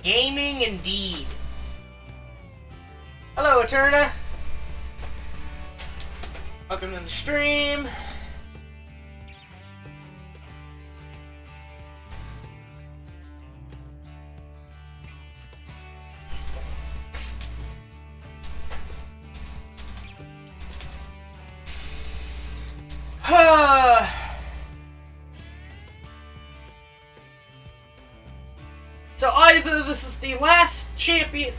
Gaming indeed. Hello, Eterna. Welcome to the stream. So either this is the last champion.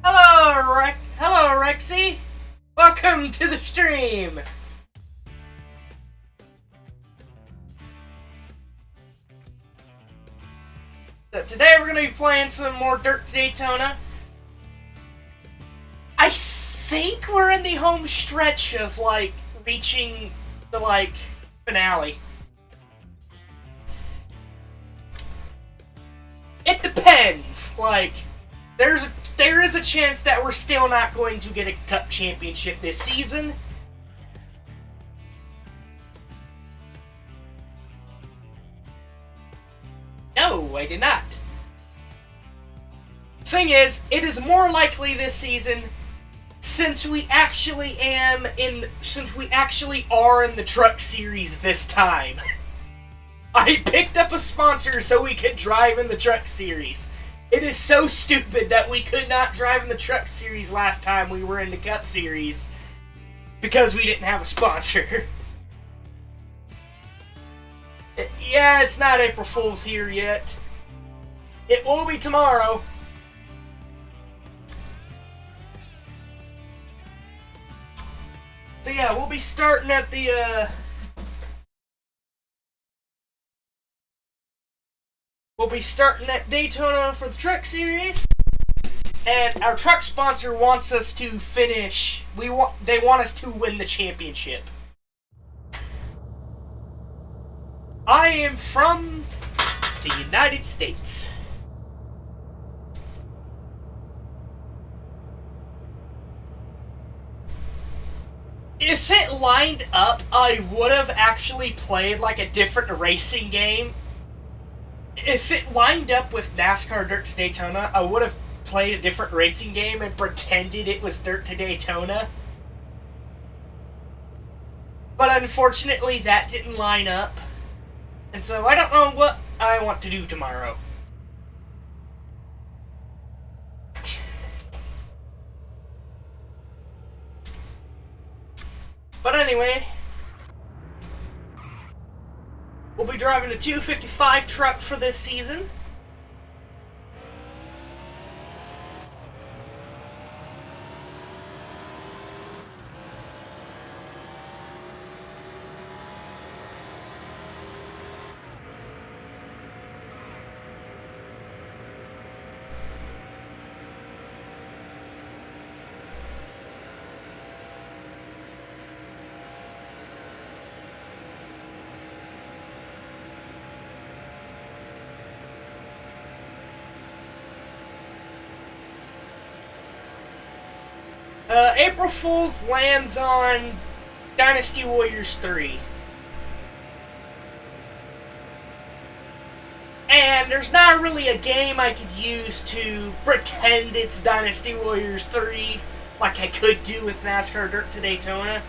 Hello, Rexy. Welcome to the stream. So today we're gonna be playing some more Dirt Daytona. I think we're in the home stretch of reaching the finale. It depends. There is a chance that we're still not going to get a Cup Championship this season. No, I did not. Thing is, it is more likely this season since we actually are in the Truck Series this time. I picked up a sponsor so we could drive in the Truck Series. It is so stupid that we could not drive in the Truck Series last time we were in the Cup Series because we didn't have a sponsor. Yeah, it's not April Fool's here yet. It will be tomorrow. So yeah, we'll be starting at the We'll be starting at Daytona for the Truck Series, and our truck sponsor wants us to finish. They want us to win the championship. I am from the United States. If it lined up, I would have actually played a different racing game. If it lined up with NASCAR Dirt to Daytona, I would have played a different racing game and pretended it was Dirt to Daytona. But unfortunately, that didn't line up. And so I don't know what I want to do tomorrow. But anyway, we'll be driving a 255 truck for this season. April Fool's lands on Dynasty Warriors 3. And there's not really a game I could use to pretend it's Dynasty Warriors 3 like I could do with NASCAR Dirt to Daytona.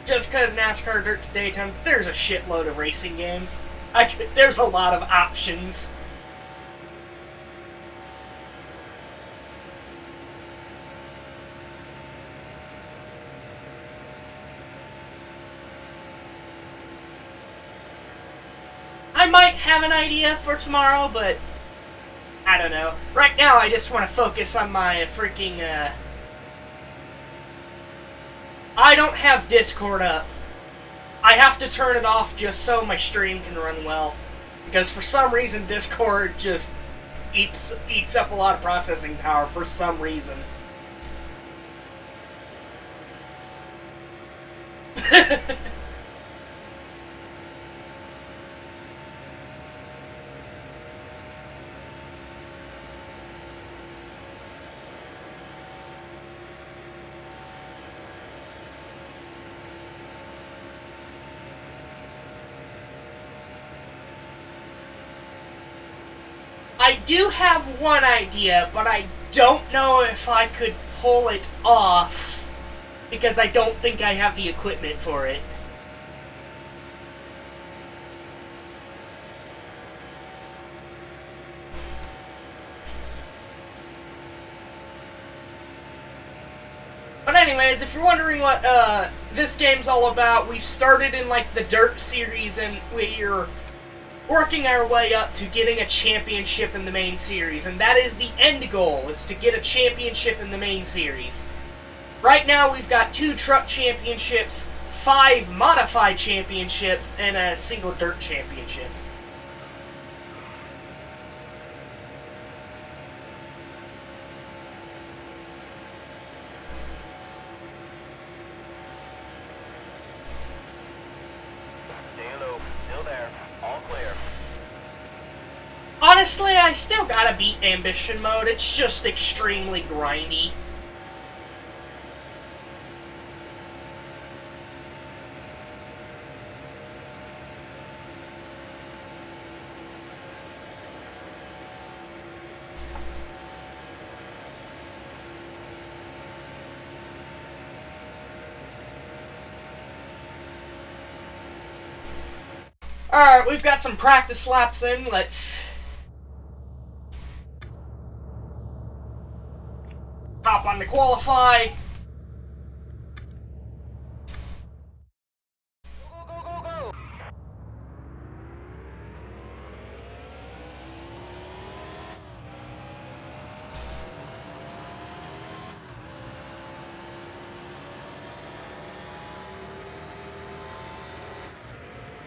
Just because NASCAR Dirt to Daytona, there's a shitload of racing games. There's a lot of options. I might have an idea for tomorrow, but I don't know. Right now, I just want to focus on my freaking, I don't have Discord up. I have to turn it off just so my stream can run well. Because for some reason, Discord just eats up a lot of processing power for some reason. I do have one idea, but I don't know if I could pull it off, because I don't think I have the equipment for it. But anyways, if you're wondering what this game's all about, we've started in like the Dirt series, and we're working our way up to getting a championship in the main series, and that is the end goal, is to get a championship in the main series. Right now we've got 2 truck championships, 5 modified championships, and a single dirt championship. Honestly, I still gotta beat Ambition Mode. It's just extremely grindy. Alright, we've got some practice laps in. Let's hop on to qualify. Go.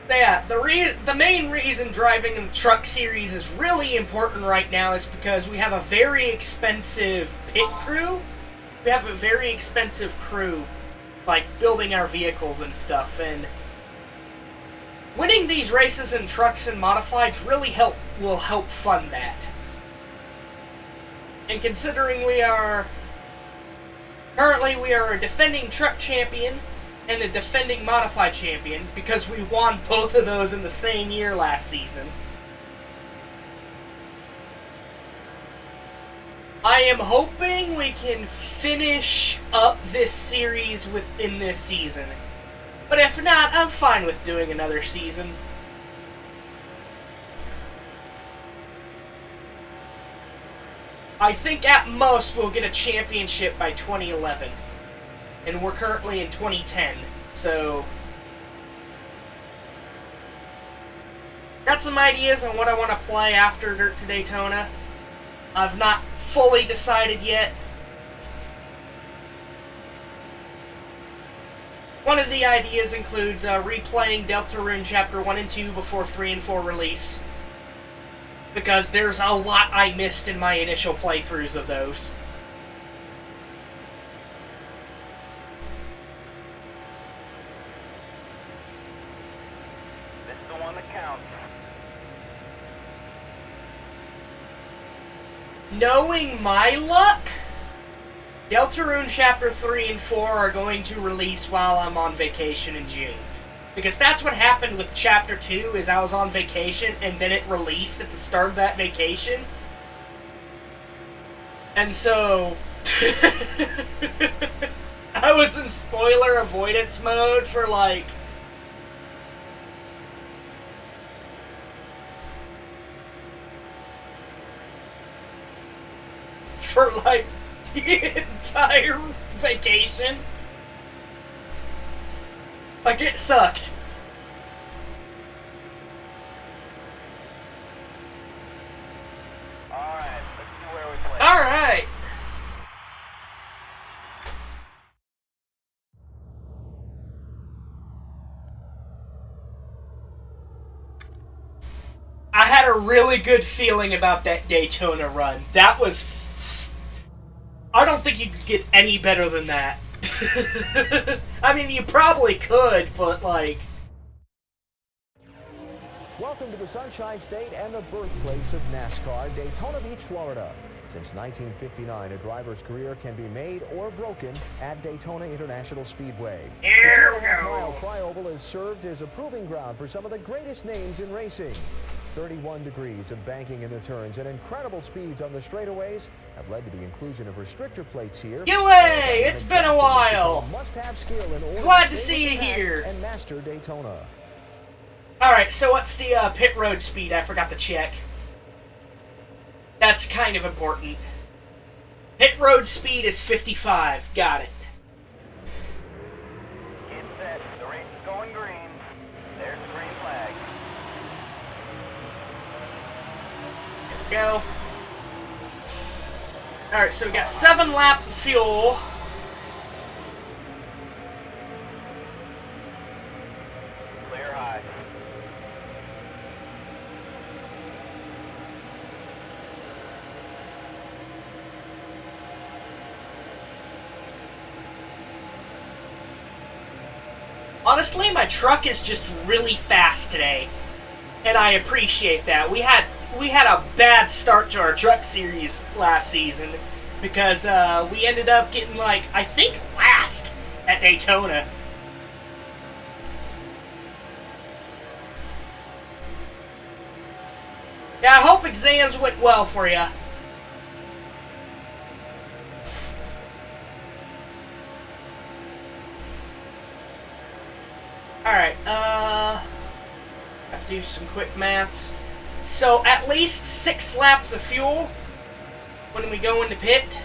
Yeah, the main reason driving in the truck series is really important right now is because we have a very expensive pit crew. We have a very expensive crew, like, building our vehicles and stuff, and winning these races in trucks and modifieds really will help fund that. And considering currently we are a defending truck champion and a defending modified champion, because we won both of those in the same year last season, I am hoping we can finish up this series within this season. But if not, I'm fine with doing another season. I think at most we'll get a championship by 2011. And we're currently in 2010, so got some ideas on what I want to play after Dirt to Daytona. I've not fully decided yet. One of the ideas includes replaying Deltarune Chapter 1 and 2 before 3 and 4 release, because there's a lot I missed in my initial playthroughs of those. Knowing my luck, Deltarune Chapter 3 and 4 are going to release while I'm on vacation in June. Because that's what happened with Chapter 2, is I was on vacation and then it released at the start of that vacation. And so I was in spoiler avoidance mode for like the entire vacation. Like, it sucked. Alright, let's see where we play. Alright. I had a really good feeling about that Daytona run. That was... I don't think you could get any better than that. I mean, you probably could, but like... Welcome to the Sunshine State and the birthplace of NASCAR, Daytona Beach, Florida. Since 1959, a driver's career can be made or broken at Daytona International Speedway. Here we The go. Mile Trioval has served as a proving ground for some of the greatest names in racing. 31 degrees of banking in the turns and incredible speeds on the straightaways have led to the inclusion of restrictor plates here. UA! It's been a while! Must-have skill in order Glad to see you here! And master Daytona. Alright, so what's the pit road speed? I forgot to check. That's kind of important. Pit road speed is 55. Got it. Get set. The race is going green. There's the green flag. There we go. Alright, so we got 7 laps of fuel. Clear high. Honestly, my truck is just really fast today, and I appreciate that. We had a bad start to our truck series last season because we ended up getting, like, I think last at Daytona. Yeah, I hope exams went well for you. Alright, have to do some quick maths. So, at least 6 laps of fuel when we go into pit.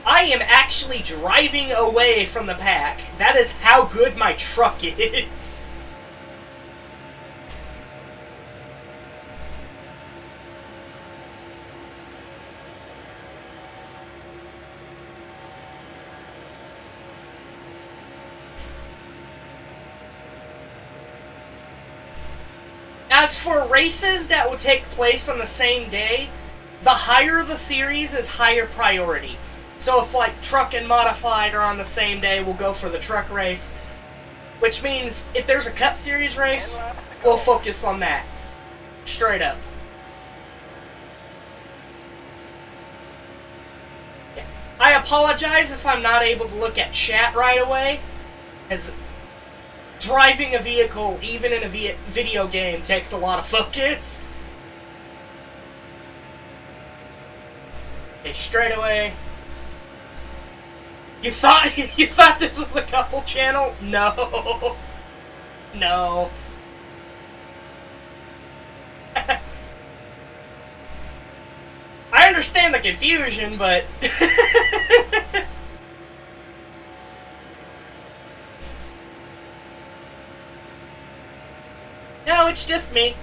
I am actually driving away from the pack. That is how good my truck is. As for races that will take place on the same day, the higher the series is higher priority. So if like truck and modified are on the same day, we'll go for the truck race. Which means if there's a Cup Series race, we'll focus on that. Straight up. Yeah. I apologize if I'm not able to look at chat right away, as driving a vehicle, even in a video game, takes a lot of focus. Okay, straight away. You thought this was a couple channel? No. No. I understand the confusion, but no, it's just me.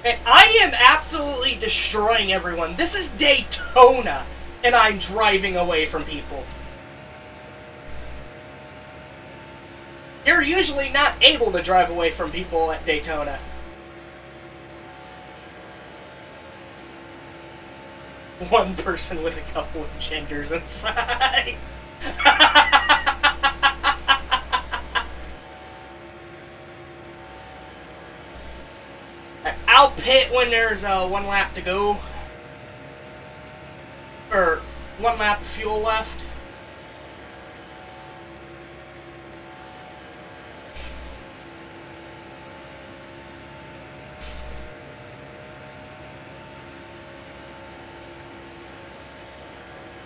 And I am absolutely destroying everyone. This is Daytona, and I'm driving away from people. You're usually not able to drive away from people at Daytona. One person with a couple of genders inside. I'll pit when there's 1 lap to go. Or 1 lap of fuel left.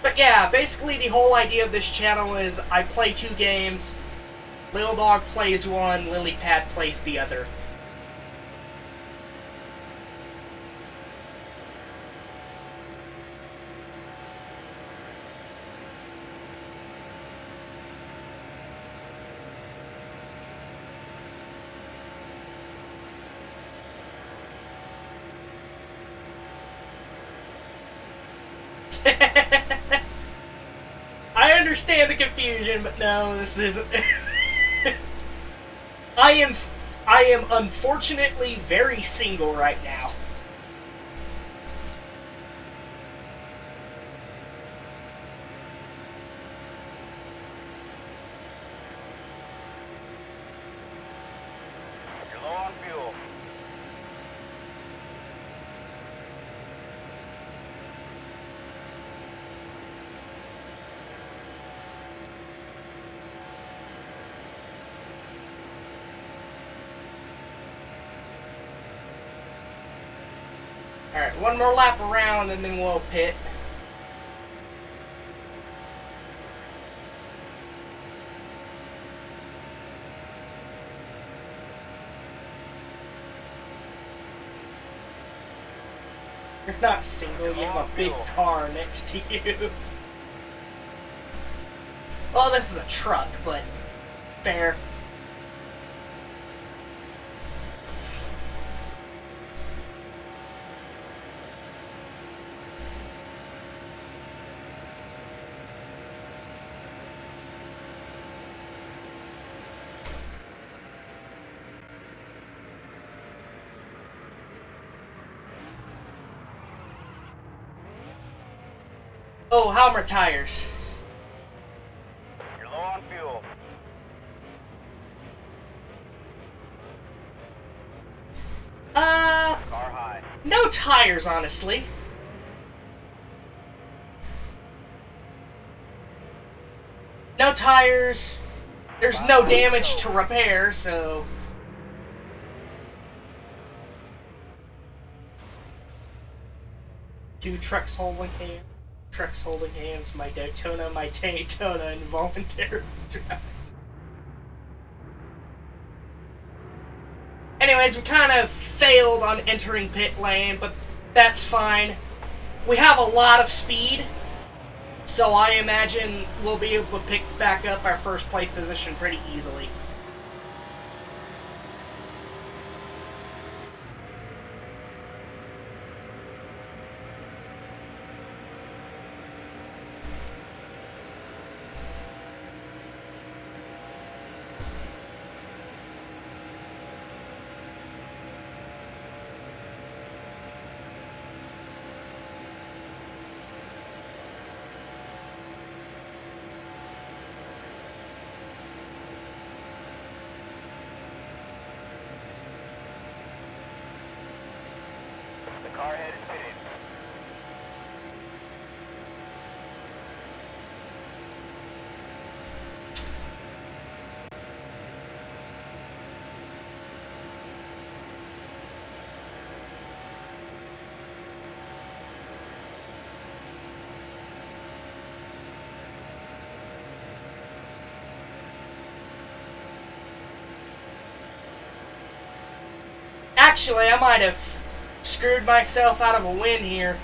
But yeah, basically the whole idea of this channel is I play 2 games, Lil Dog plays one, Lilypad plays the other. I understand the confusion, but no, this isn't. I am unfortunately very single right now. Alright, one more lap around and then we'll pit. You're not single, you have a big car next to you. Well, this is a truck, but fair. Oh, how are my tires? You're low on fuel. Car high. No tires, honestly. No tires. There's no damage to repair, so... Two trucks holding hands. Trucks holding hands. My Daytona, involuntary drive. Anyways, we kind of failed on entering pit lane, but that's fine. We have a lot of speed, so I imagine we'll be able to pick back up our first place position pretty easily. The car head is pitted. Actually, I might have screwed myself out of a win here.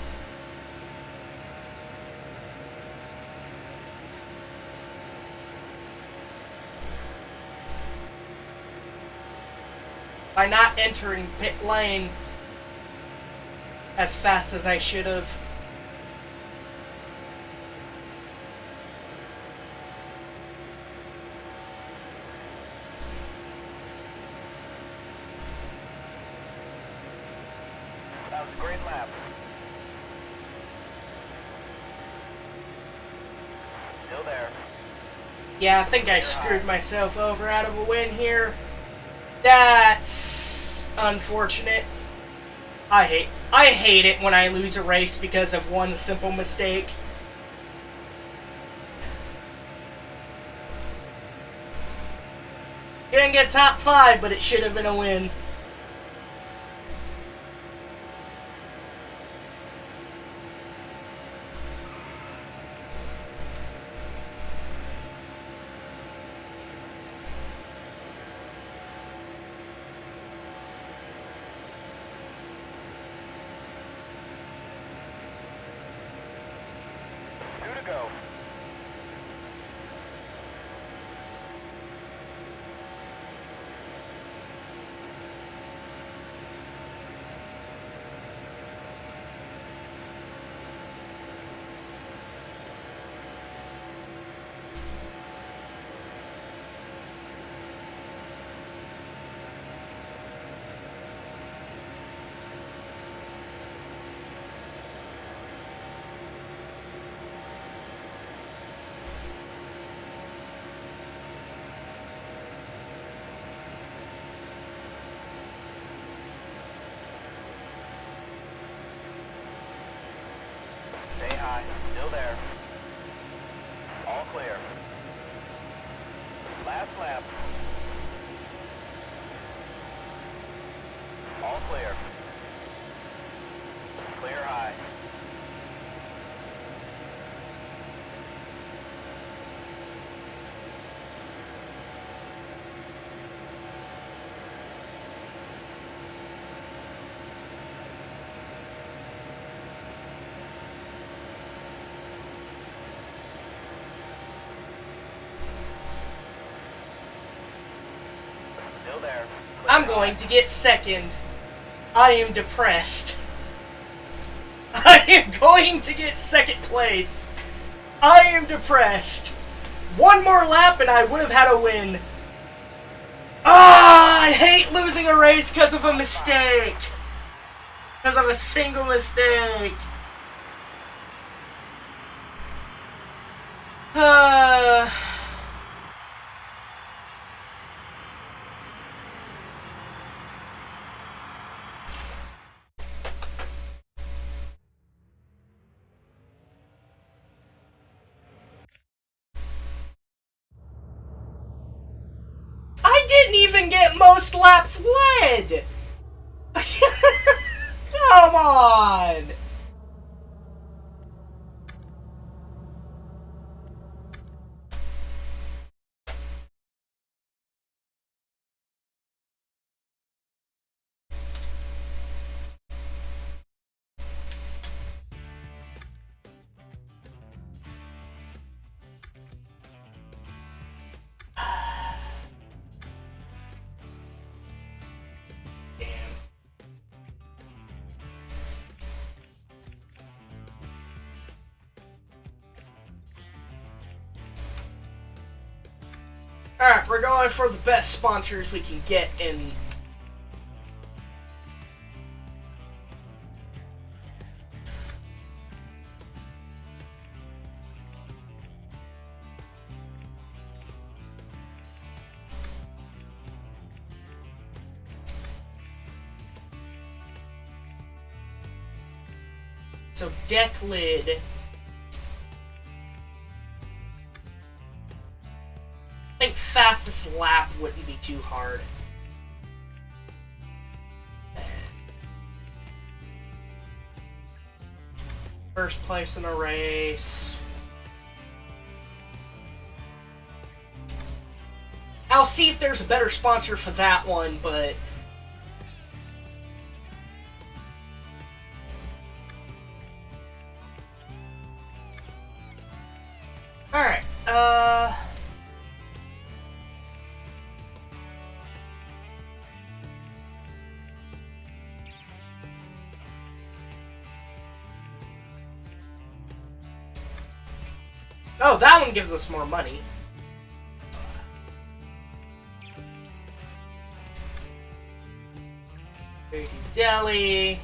By not entering pit lane as fast as I should have. That was a great lap. Still there. Yeah, I think I screwed myself over out of a win here. That's unfortunate. I hate it when I lose a race because of one simple mistake. Didn't get top 5, but it should have been a win. Two to go. Stay high. Still there. All clear. Last lap. All clear. there. I'm going to get second. I am depressed. I am going to get second place. I am depressed. One more lap and I would have had a win. Ah, I hate losing a race because of a mistake. Because of a single mistake. I didn't even get most laps led! Come on! Alright, we're going for the best sponsors we can get in. So, deck lid. I think fastest lap wouldn't be too hard. First place in a race. I'll see if there's a better sponsor for that one, but... Alright, Oh, that one gives us more money. Deli.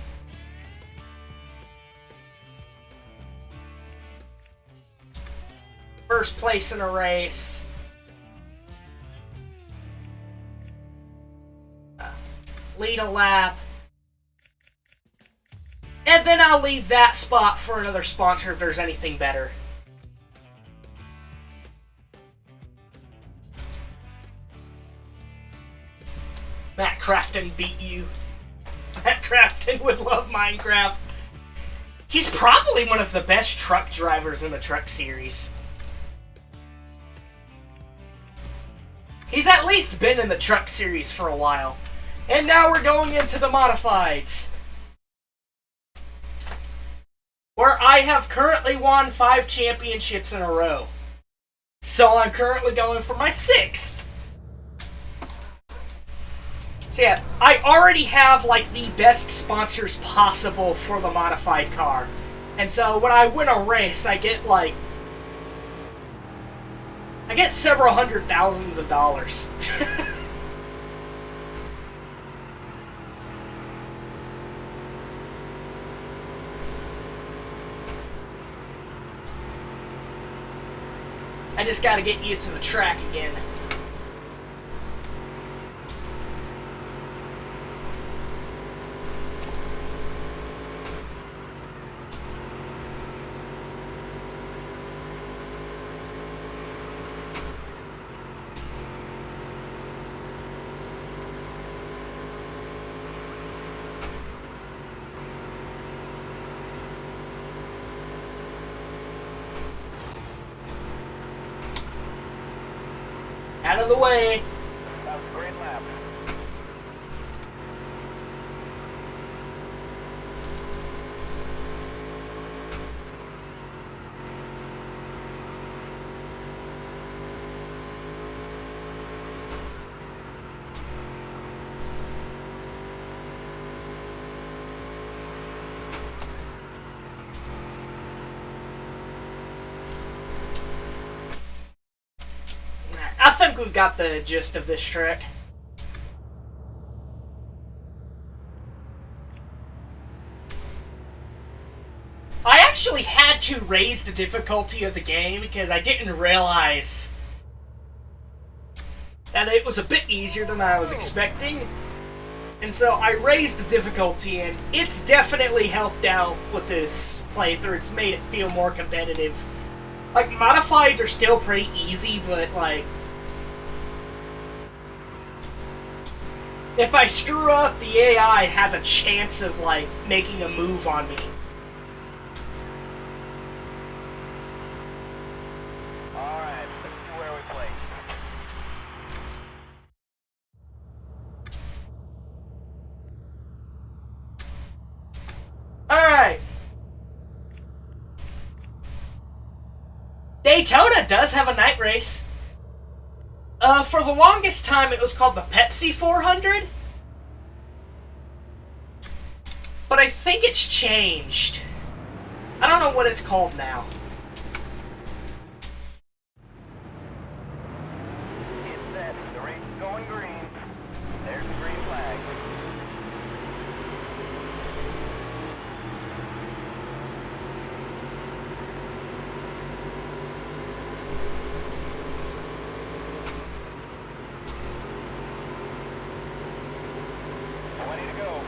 First place in a race. Lead a lap. And then I'll leave that spot for another sponsor if there's anything better. Matt Crafton beat you. Matt Crafton would love Minecraft. He's probably one of the best truck drivers in the truck series. He's at least been in the truck series for a while. And now we're going into the modifieds, where I have currently won 5 championships in a row. So I'm currently going for my 6th. So yeah, I already have like the best sponsors possible for the modified car. And so when I win a race, I get several hundred thousands of dollars. I just gotta get used to the track again. Out of the way. That was a great lap. think we've got the gist of this trick. I actually had to raise the difficulty of the game because I didn't realize that it was a bit easier than I was expecting. And so I raised the difficulty, and it's definitely helped out with this playthrough. It's made it feel more competitive. Like, modifieds are still pretty easy, but, like, if I screw up, the AI has a chance of, like, making a move on me. Alright, let's see where we play. Alright. Daytona does have a night race. For the longest time, it was called the Pepsi 400. But I think it's changed. I don't know what it's called now. It's set. The race is going green. There's the green flag. Ready to go.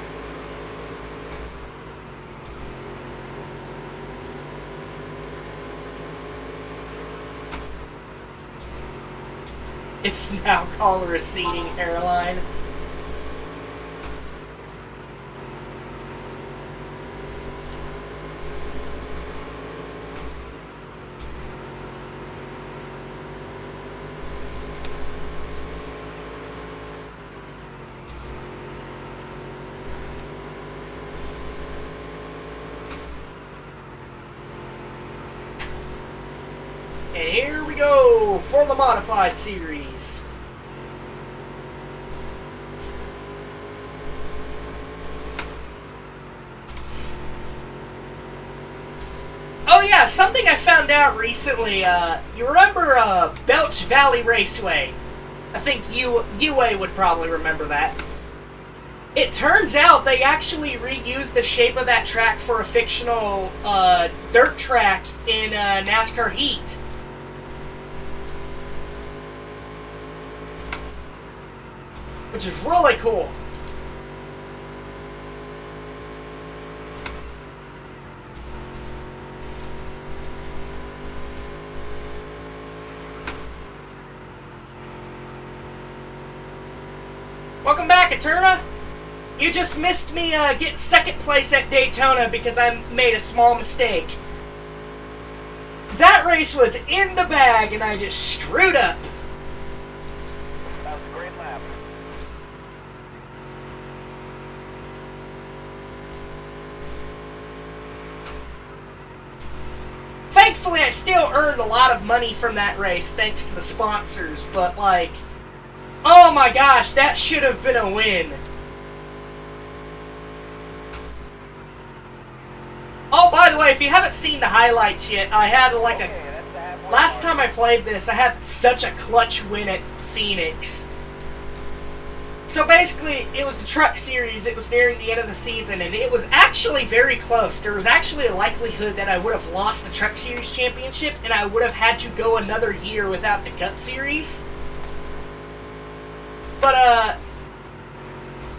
It's now called a receding hairline. And here we go for the modified series. Oh yeah, something I found out recently, you remember Belch Valley Raceway? I think UA would probably remember that. It turns out they actually reused the shape of that track for a fictional dirt track in NASCAR Heat. Which is really cool. Welcome back, Eterna! You just missed me get second place at Daytona because I made a small mistake. That race was in the bag and I just screwed up. That was a great lap. Thankfully, I still earned a lot of money from that race thanks to the sponsors, but like, oh my gosh, that should have been a win. Oh, by the way, if you haven't seen the highlights yet, I had like Okay, that's the halfway last mark. time I played this, I had such a clutch win at Phoenix. So basically, it was the truck series, it was nearing the end of the season, and it was actually very close. There was actually a likelihood that I would have lost the truck series championship, and I would have had to go another year without the Cup series. But,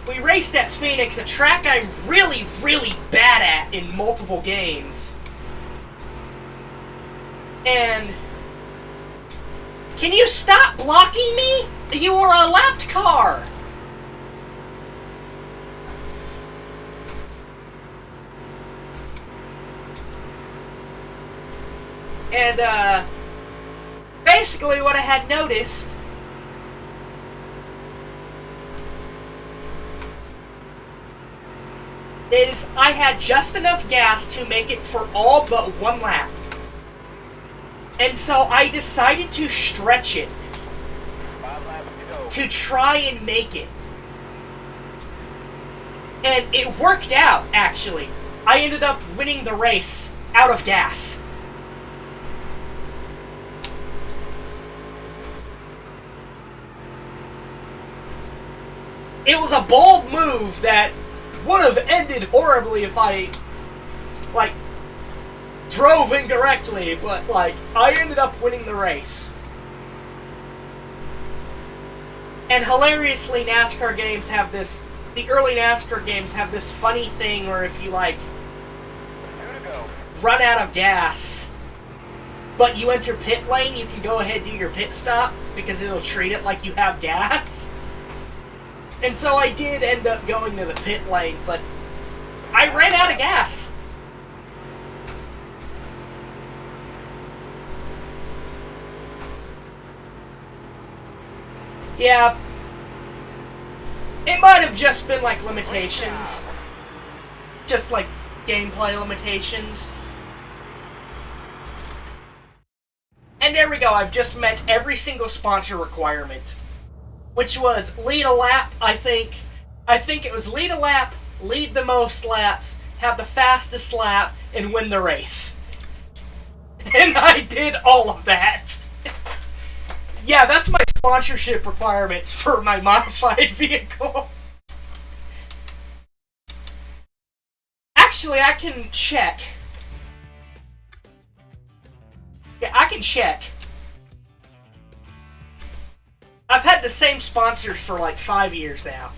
we raced at Phoenix, a track I'm really, really bad at in multiple games. And can you stop blocking me? You are a lapped car. And, basically what I had noticed is I had just enough gas to make it for all but one lap. And so I decided to stretch it 5 laps to go. to try and make it. And it worked out, actually. I ended up winning the race out of gas. It was a bold move that would have ended horribly if I, like, drove incorrectly, but, like, I ended up winning the race. And hilariously, NASCAR games have this, the early NASCAR games have this funny thing where if you, like, run out of gas, but you enter pit lane, you can go ahead and do your pit stop, because it'll treat it like you have gas. And so I did end up going to the pit lane, but I ran out of gas. Yeah. It might have just been like limitations. Just like gameplay limitations. And there we go, I've just met every single sponsor requirement. Which was lead a lap, I think it was lead a lap, lead the most laps, have the fastest lap, and win the race. And I did all of that. Yeah, that's my sponsorship requirements for my modified vehicle. Actually, I can check. Yeah, I can check. I've had the same sponsors for like 5 years now.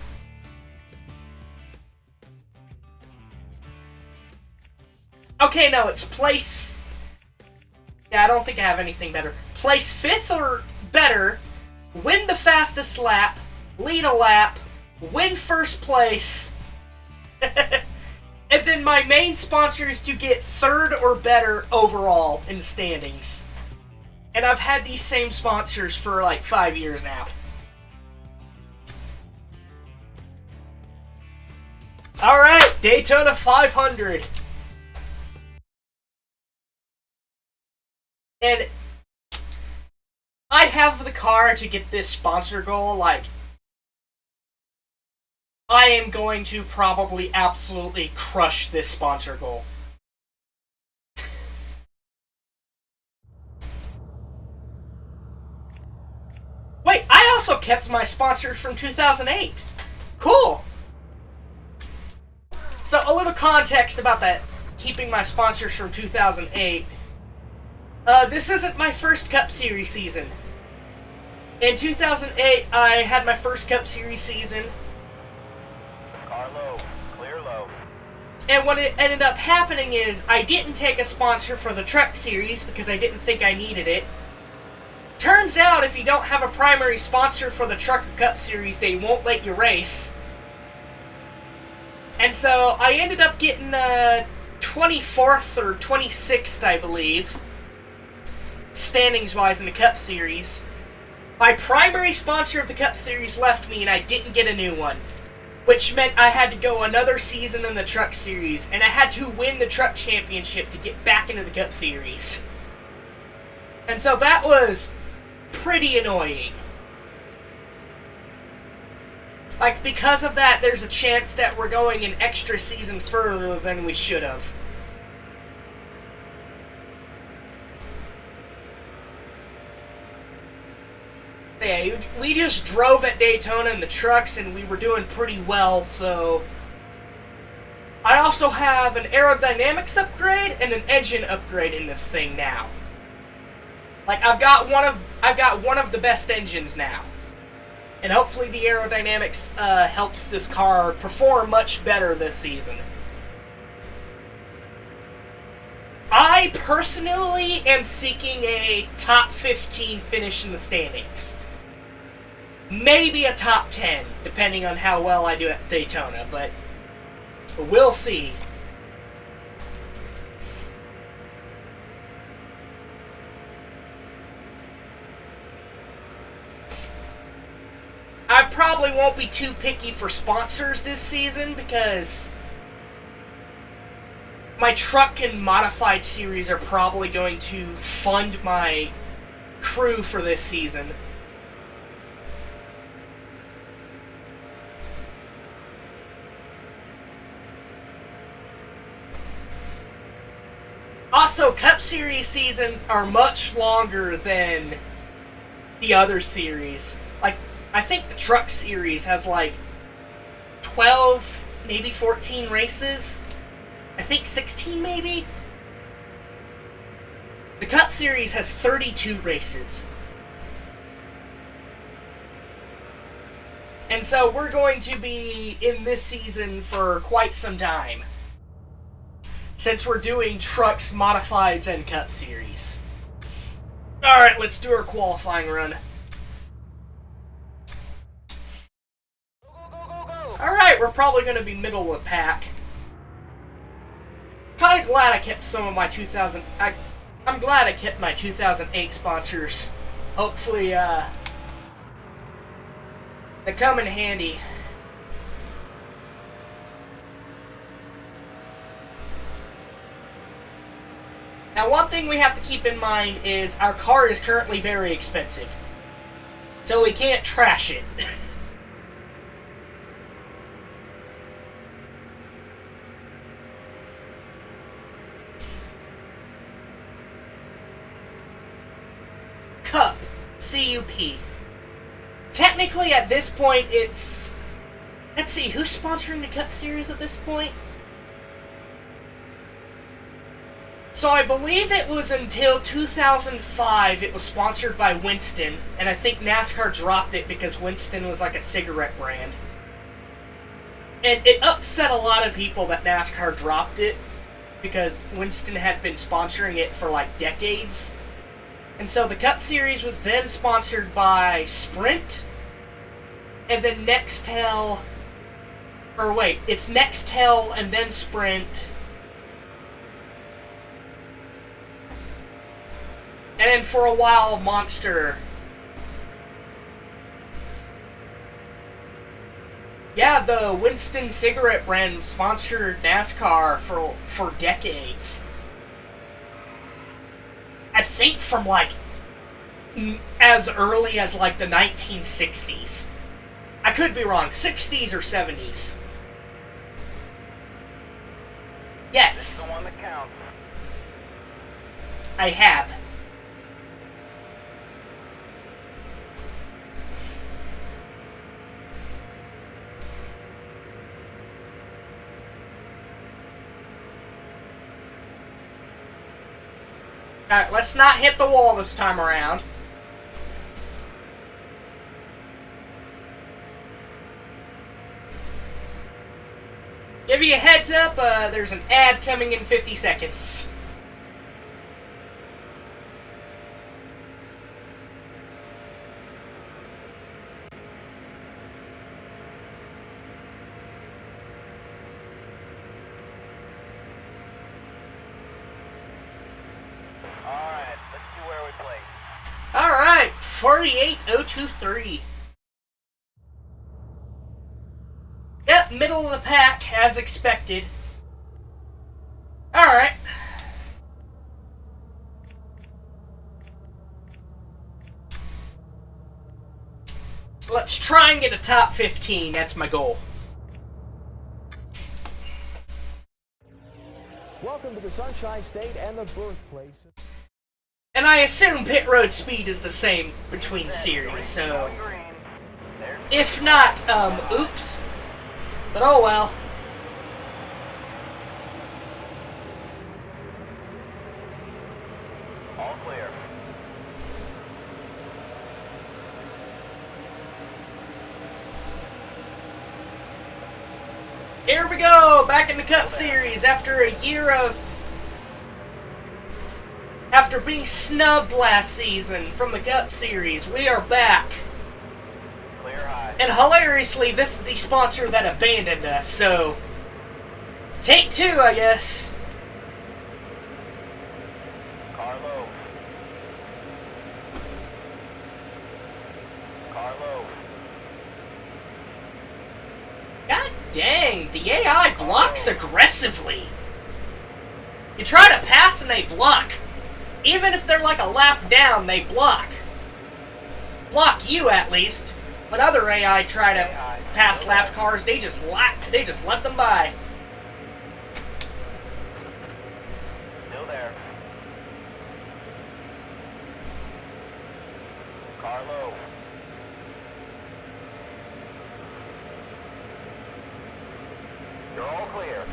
Okay, no, it's place... Yeah, I don't think I have anything better. Place 5th or better, win the fastest lap, lead a lap, win 1st place, and then my main sponsor is to get 3rd or better overall in the standings. And I've had these same sponsors for like 5 years now. Alright, Daytona 500. And I have the car to get this sponsor goal. Like, I am going to probably absolutely crush this sponsor goal. Wait, I also kept my sponsors from 2008. Cool. So, a little context about that, keeping my sponsors from 2008. This isn't my first Cup Series season. In 2008, I had my first Cup Series season. Car low, clear low. And what it ended up happening is, I didn't take a sponsor for the Truck Series because I didn't think I needed it. Turns out, if you don't have a primary sponsor for the Truck or Cup Series, they won't let you race. And so, I ended up getting 24th or 26th, I believe, standings-wise in the Cup Series. My primary sponsor of the Cup Series left me, and I didn't get a new one. Which meant I had to go another season in the Truck Series, and I had to win the Truck Championship to get back into the Cup Series. And so that was pretty annoying. Like, because of that, there's a chance that we're going an extra season further than we should have. Yeah, we just drove at Daytona in the trucks, and we were doing pretty well, so... I also have an aerodynamics upgrade and an engine upgrade in this thing now. Like, I've got one of the best engines now. And hopefully the aerodynamics helps this car perform much better this season. I personally am seeking a top 15 finish in the standings. Maybe a top 10, depending on how well I do at Daytona, but we'll see. I probably won't be too picky for sponsors this season because my truck and modified series are probably going to fund my crew for this season. Also, Cup Series seasons are much longer than the other series. Like, I think the Truck Series has like 12, maybe 14 races. I think 16 maybe? The Cup Series has 32 races. And so we're going to be in this season for quite some time, since we're doing trucks, modifieds, and Cup Series. Alright, let's do our qualifying run. Alright, we're probably going to be middle of the pack. Kind of glad I kept some of my I'm glad I kept my 2008 sponsors. Hopefully, they come in handy. Now, one thing we have to keep in mind is our car is currently very expensive, so we can't trash it. Cup. C-U-P. Technically, at this point, it's... Let's see, who's sponsoring the Cup Series at this point? So I believe it was until 2005 it was sponsored by Winston, and I think NASCAR dropped it because Winston was like a cigarette brand. And it upset a lot of people that NASCAR dropped it, because Winston had been sponsoring it for like decades. And so the Cup Series was then sponsored by Sprint, and then Nextel, or wait, it's Nextel and then Sprint, and then for a while Monster. Yeah, the Winston cigarette brand sponsored NASCAR for decades. I think from like as early as like the 1960s. I could be wrong, 60s or 70s. Yes. The one that counts. I have. Alright, let's not hit the wall this time around. Give you a heads up, there's an ad coming in 50 seconds. Alright, let's see where we place. Alright, 48023. Yep, middle of the pack, as expected. Alright. Let's try and get a top 15, that's my goal. Welcome to the Sunshine State and the birthplace. And I assume pit road speed is the same between series, so... Going green. There's If not, oops. But oh well. all clear. Here we go, back in the Cup Series after a year of... After being snubbed last season from the Cup Series, we are back. Clear high. And hilariously, this is the sponsor that abandoned us, so... Take two, I guess. Car low. Car low. God dang, the AI blocks aggressively. You try to pass and they block. Even if they're like a lap down, they block. Block you, at least. When other AI try to pass lapped cars, they just let them by. Still there. Car low. You're all clear.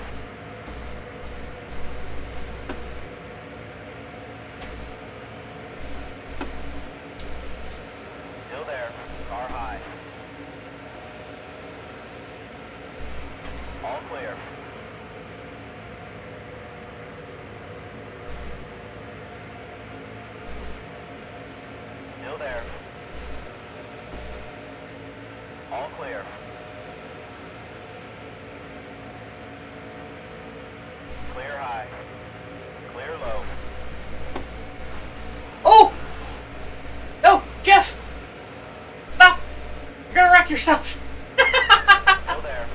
Still there. Car high. All clear. Still there. All clear. Clear high. Clear low. Oh! No, Jeff! Stop! You're gonna wreck yourself. Still there.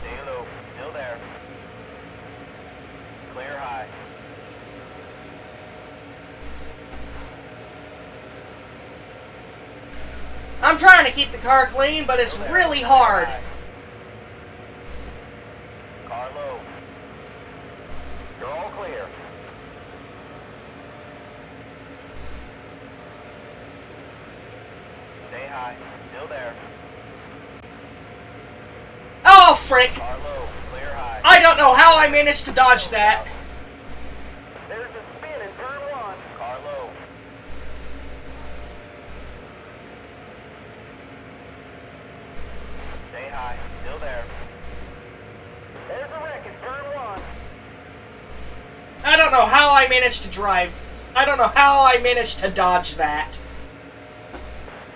Stay low. Still there. Clear high. I'm trying to keep the car clean, but it's Still there. really Clear hard. high. Car low. You're all clear. Stay high. Still there. Oh, frick! Car low. Clear high. I don't know how I managed to dodge that. There's a spin in turn one. Car low. Stay high. Still there. There's a wreck in turn one. I don't know how I managed to drive. I don't know how I managed to dodge that.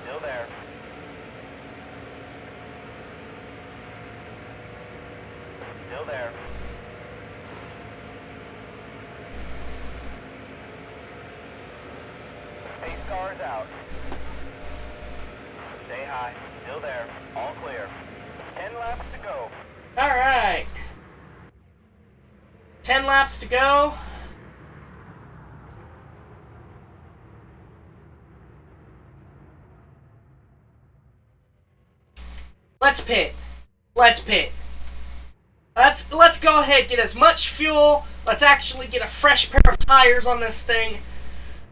Still there. Still there. Pace car's out. Stay high. Still there. All clear. 10 laps to go. Alright. 10 laps to go. Let's pit. Let's pit. Let's go ahead, get as much fuel. Let's actually get a fresh pair of tires on this thing.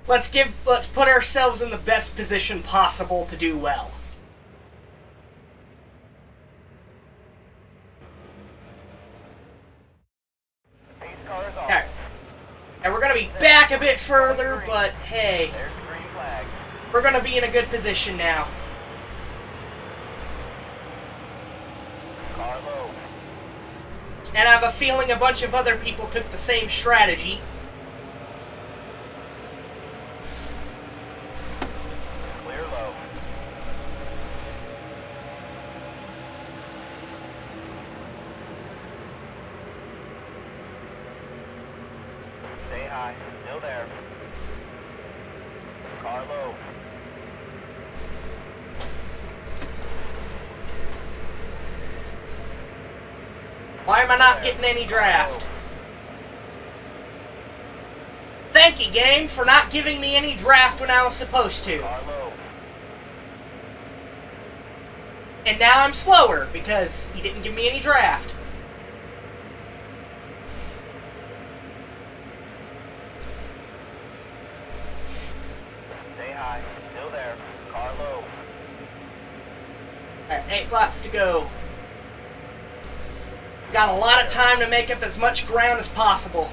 Let's put ourselves in the best position possible to do well. Pace car's off. Okay. And we're gonna be back a bit further, but hey, There's the green flag. we're gonna be in a good position now. Car low. And I have a feeling a bunch of other people took the same strategy. Clear low. Stay high. Still there. Car low. Why am I not getting any draft? Thank you, game, for not giving me any draft when I was supposed to. Car low. And now I'm slower because you didn't give me any draft. Stay high. Still there. Car low. Alright, 8 laps to go. Got a lot of time to make up as much ground as possible.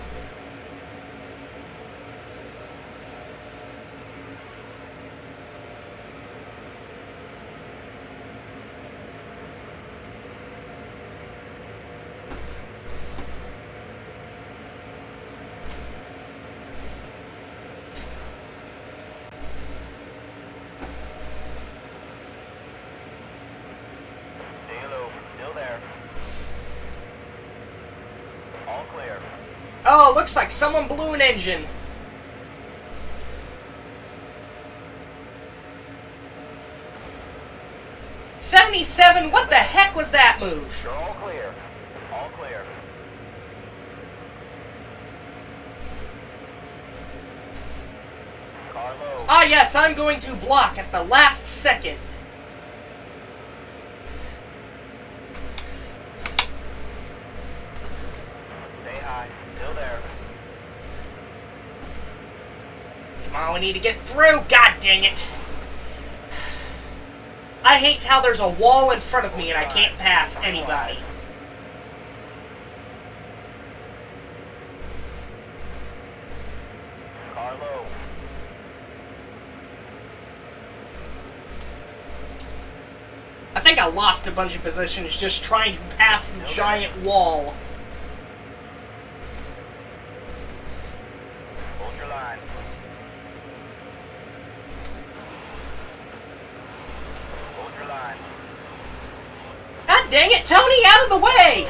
Stay low. Still there. All clear. Oh, looks like someone blew an engine. '77, what the heck was that move? You're all clear. All clear. Car low. Ah yes, I'm going to block at the last second. Stay high. Still there. Come on, we need to get through. God dang it. I hate how there's a wall in front of me and I can't pass anybody. Car low. I think I lost a bunch of positions just trying to pass the giant wall. Hold your line. Hold your line. God dang it, Tony, out of the way!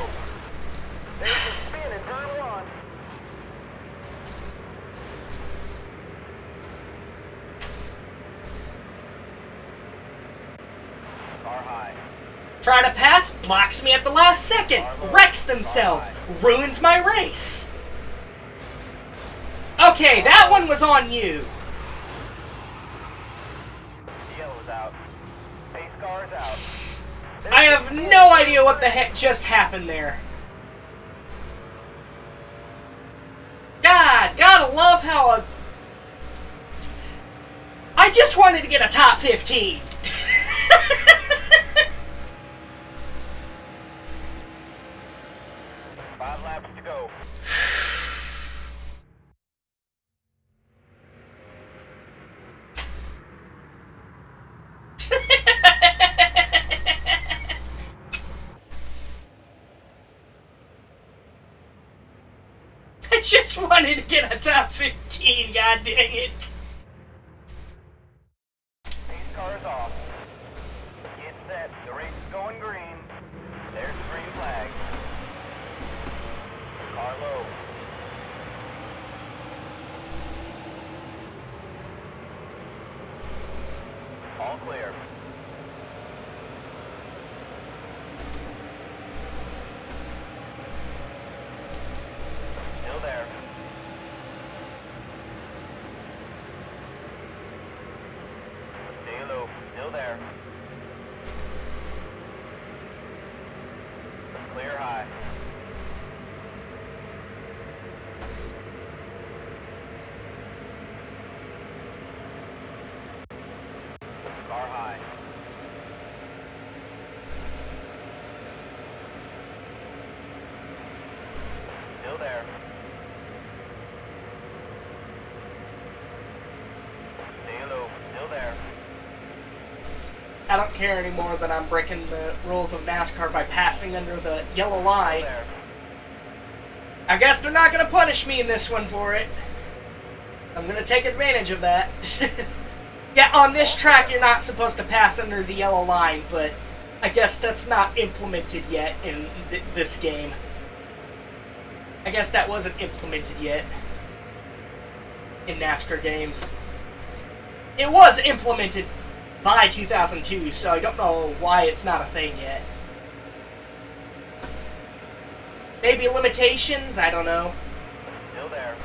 There's a spin in turn one. Car high. Try to pass, blocks me at the last second, wrecks themselves, ruins my race. Okay, that one was on you. Yellow's out. Pace car's out. I have no idea what the heck just happened there. God, gotta love how I just wanted to get a top 15. 5 laps to go. I just wanted to get a top 15, god dang it. Pace car's off. Get set. The race is going green. There's the green flag. Car low. All clear. Still there. Stay low. Still there. Clear high. Car high. Still there. Stay low. Still there. I don't care anymore that I'm breaking the rules of NASCAR by passing under the yellow Still line. there. I guess they're not gonna punish me in this one for it. I'm gonna take advantage of that. Yeah, on this track you're not supposed to pass under the yellow line, but I guess that's not implemented yet in this game. I guess that wasn't implemented yet in NASCAR games. It was implemented by 2002, so I don't know why it's not a thing yet. Maybe limitations? I don't know. Still there.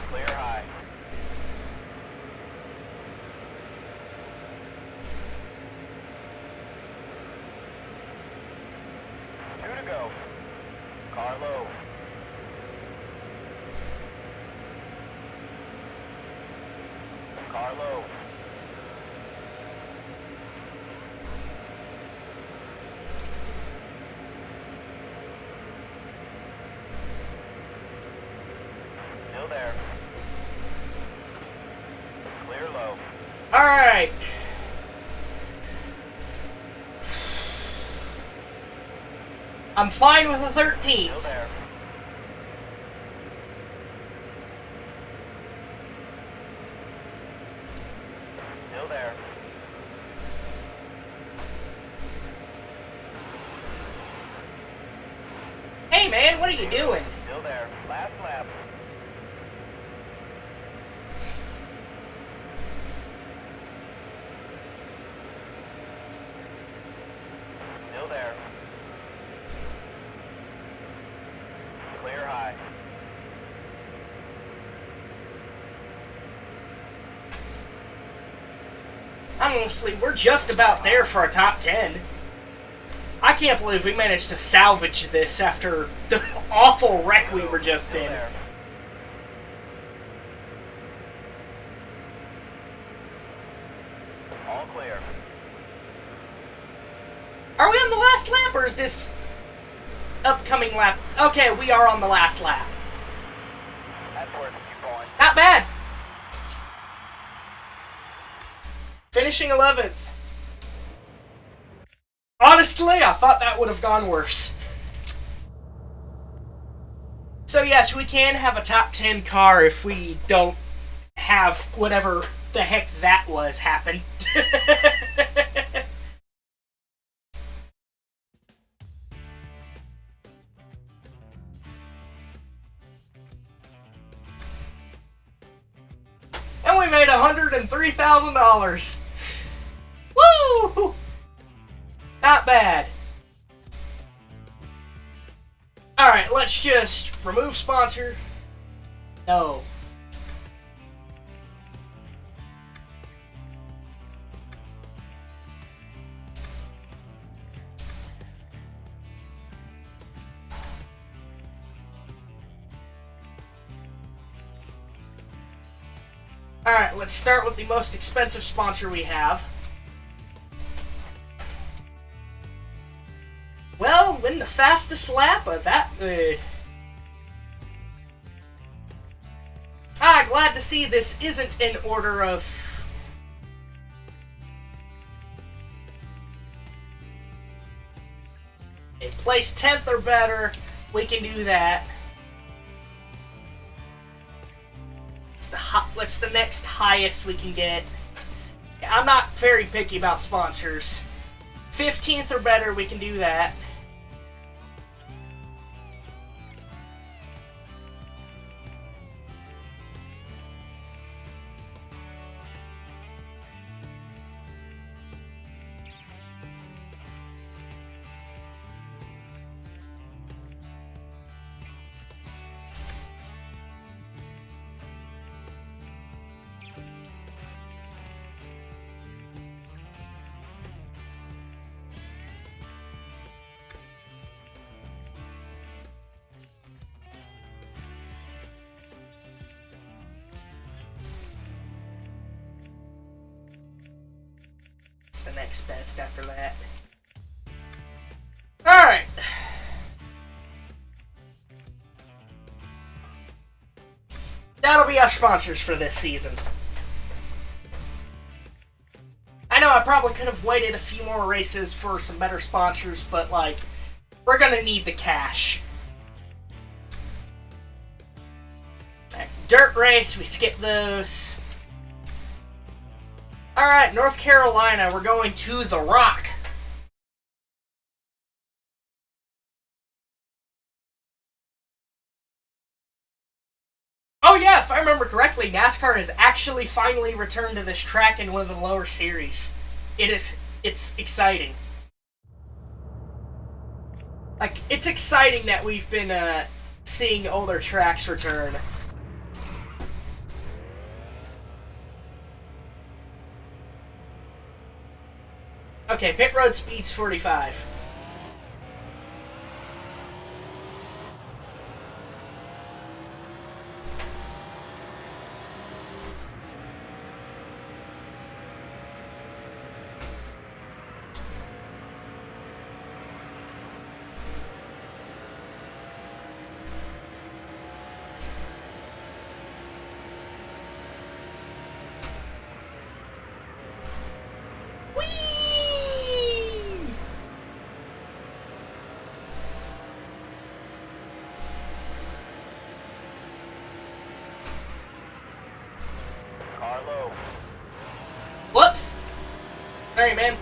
Clear high. Two to go. Car low. Car low. Still there. Clear low. Alright. I'm fine with the Still 13th. there. Still there. Hey man, what are you doing? Still there. Last lap. Still there. Clear high. Honestly, we're just about there for a top 10. I can't believe we managed to salvage this after the awful wreck we were just Still in. there. is this upcoming lap? Okay, we are on the last lap. That's worth a few points. Not bad. Finishing 11th. Honestly, I thought that would have gone worse. So yes, we can have a top 10 car if we don't have whatever the heck that was happen. And we made $103,000. Woo! Not bad. Alright, let's just remove sponsor. No. Alright, let's start with the most expensive sponsor we have. Well, win the fastest lap of that. Glad to see this isn't in order of. Okay, place 10th or better. We can do that. What's the next highest we can get? I'm not very picky about sponsors. 15th or better, we can do that. The next best after that. Alright. That'll be our sponsors for this season. I know I probably could have waited a few more races for some better sponsors, but like, we're gonna need the cash. Dirt race, we skip those. Alright, North Carolina, we're going to The Rock. Oh yeah, if I remember correctly, NASCAR has actually finally returned to this track in one of the lower series. It's exciting. Like, it's exciting that we've been seeing older tracks return. Okay, pit road speed's 45. Carlo. Whoops! Sorry, man.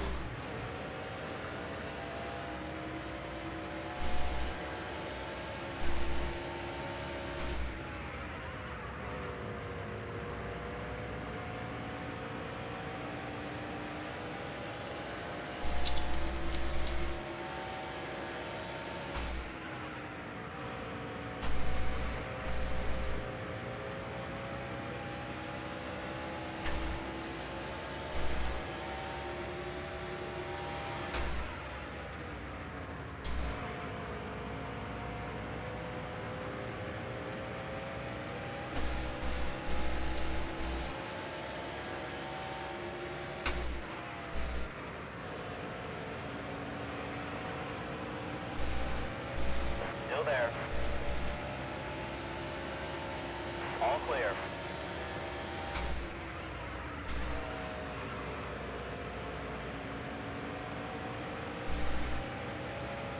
clear.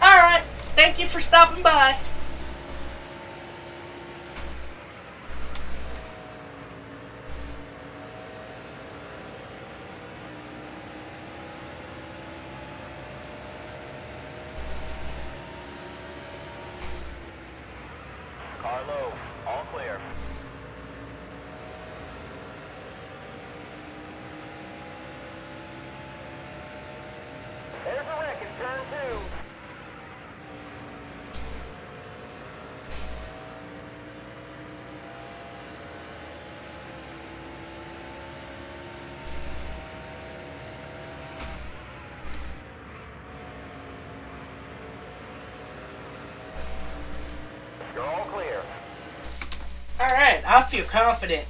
Alright, thank you for stopping by. Car low, all clear. There's a wreck in turn 2. You're all clear. Alright, I feel confident.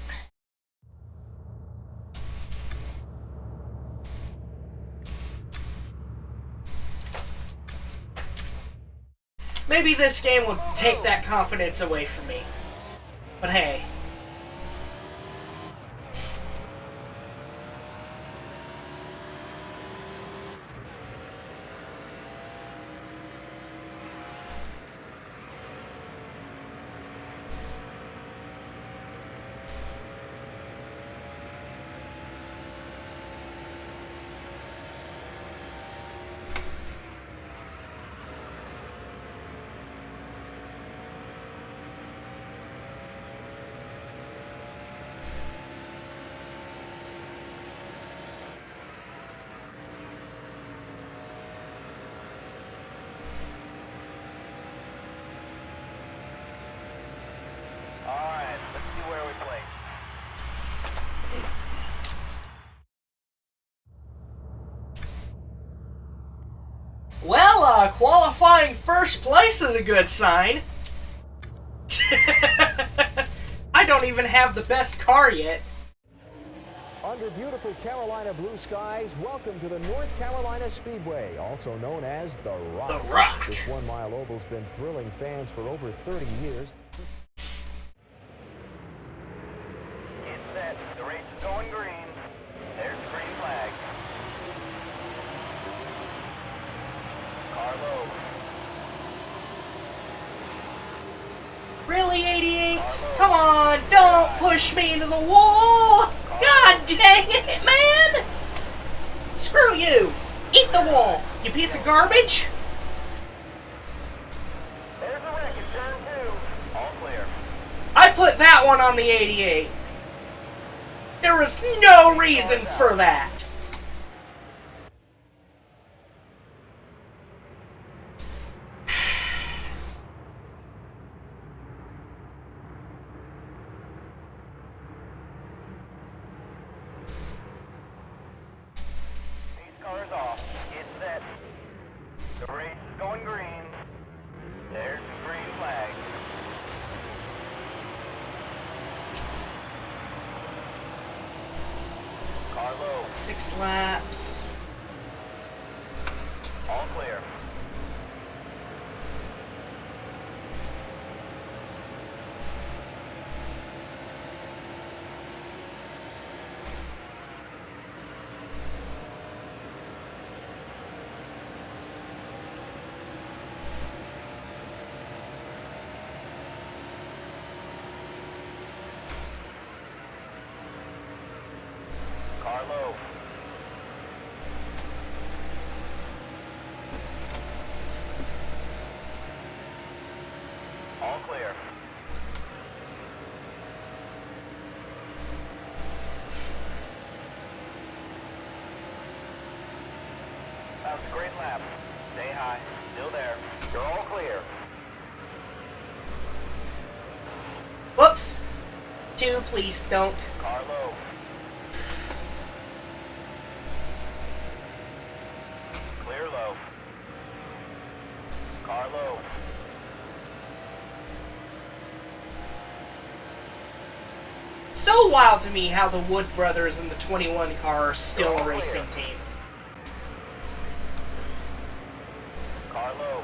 Maybe this game will take that confidence away from me. But hey. Alright, let's see where we play. Well, qualifying first place is a good sign. I don't even have the best car yet. Under beautiful Carolina blue skies, welcome to the North Carolina Speedway, also known as The Rock. The Rock. This one-mile oval's been thrilling fans for over 30 years. Get set. The race is going green. There's the green flag. Car low. Really, 88? Come on, don't push me into the wall! God dang it, man! Screw you! Eat the wall, you piece of garbage! There's a wreck in turn 2. All clear. I put that one on the 88. There was no reason for that. These cars off. Get set. The race is going green. There's the green flag. Car low. 6 laps. All clear. Car low. All clear. That was a great lap. Stay high. Still there. You're all clear. Whoops. 2, please don't. Car low. Clear low. Car low. So wild to me how the Wood brothers and the 21 car are still a racing team. Car low.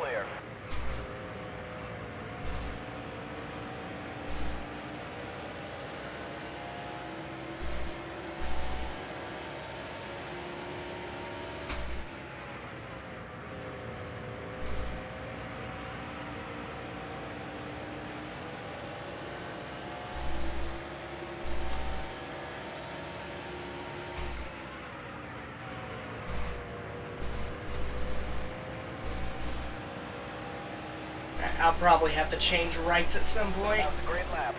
clear. I'll probably have to change rights at some point. That was a great lap.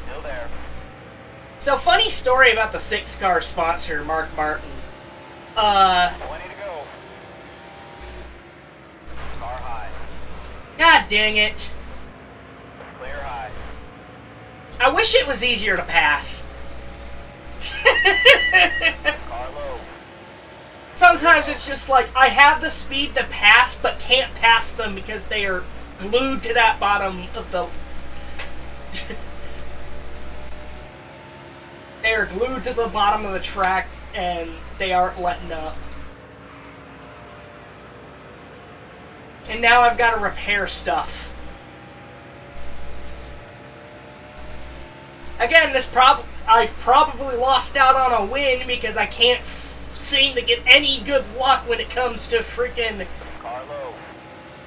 Still there. So, funny story about the 6-car sponsor, Mark Martin. 20 to go. Car high. God dang it. Clear high. I wish it was easier to pass. Car low. Sometimes it's just like, I have the speed to pass, but can't pass them because they are glued to that bottom of the... They are glued to the bottom of the track, and they aren't letting up. And now I've got to repair stuff. Again, I've probably lost out on a win because I can't seem to get any good luck when it comes to freaking Car low.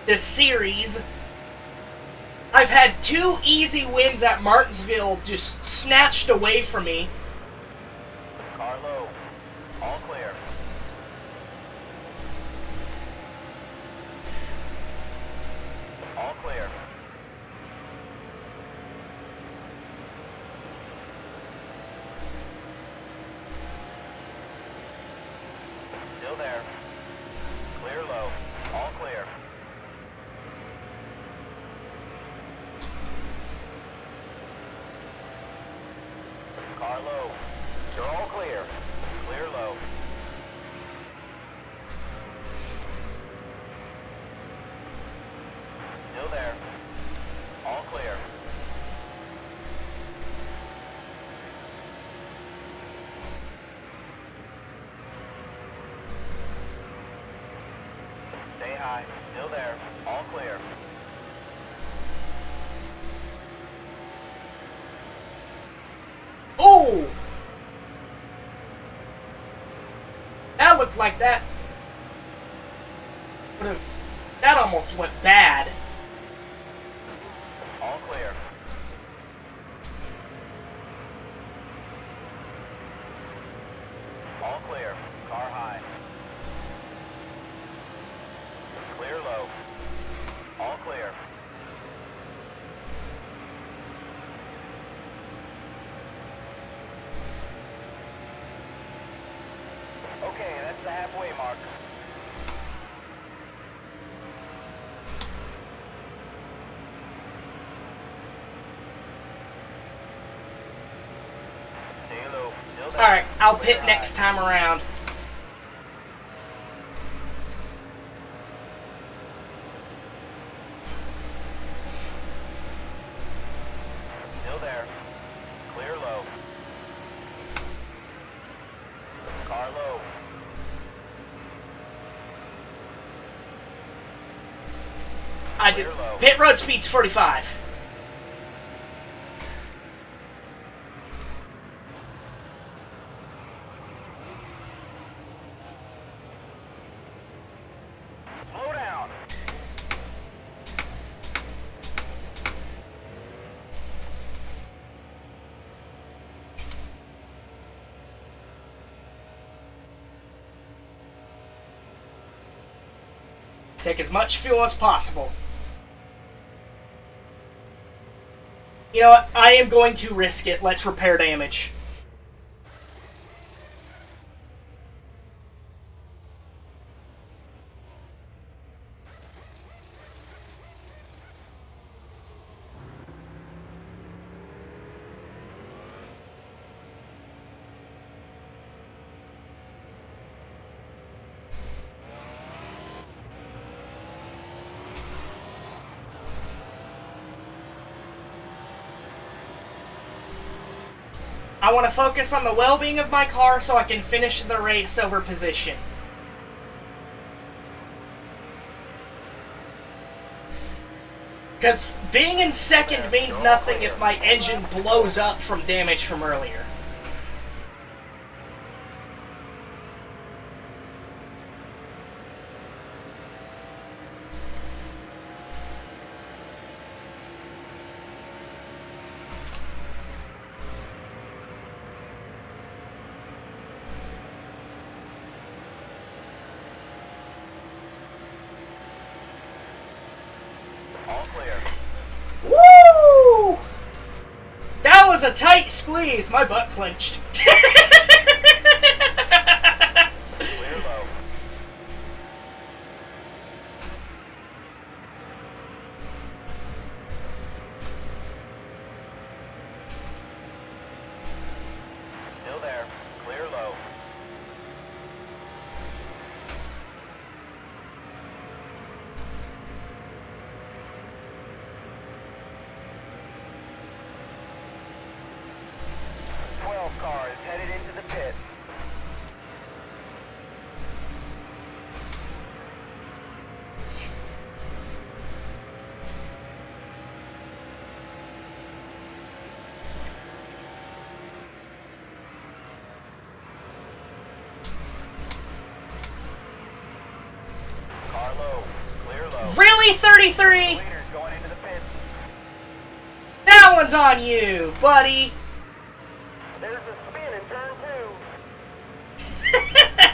this series. I've had 2 easy wins at Martinsville just snatched away from me. Car low. All clear. All clear. Still there. Clear low. All clear. Car low. You're all clear. Clear low. Still there. All clear. Stay high. Still there. All clear. Oh! That looked like that would have... That almost went bad. All clear. All clear. Car high. Clear low. All clear. Okay, that's the halfway mark. Stay low. Still there. Alright, I'll Clear pit high. next time around. Still there. Clear low. Car low. I did. Clear low. Pit road speed's 45. Slow down. Take as much fuel as possible. You know what? I am going to risk it. Let's repair damage. I want to focus on the well-being of my car so I can finish the race over position. Because being in second means nothing if my engine blows up from damage from earlier. Woo! That was a tight squeeze. My butt clenched. Clear low. Still there. Clear low. Car is headed into the pit. Car low. Clear low. Really, 33? Leaders going into the pit. That one's on you, buddy. There's a spin in turn 2. The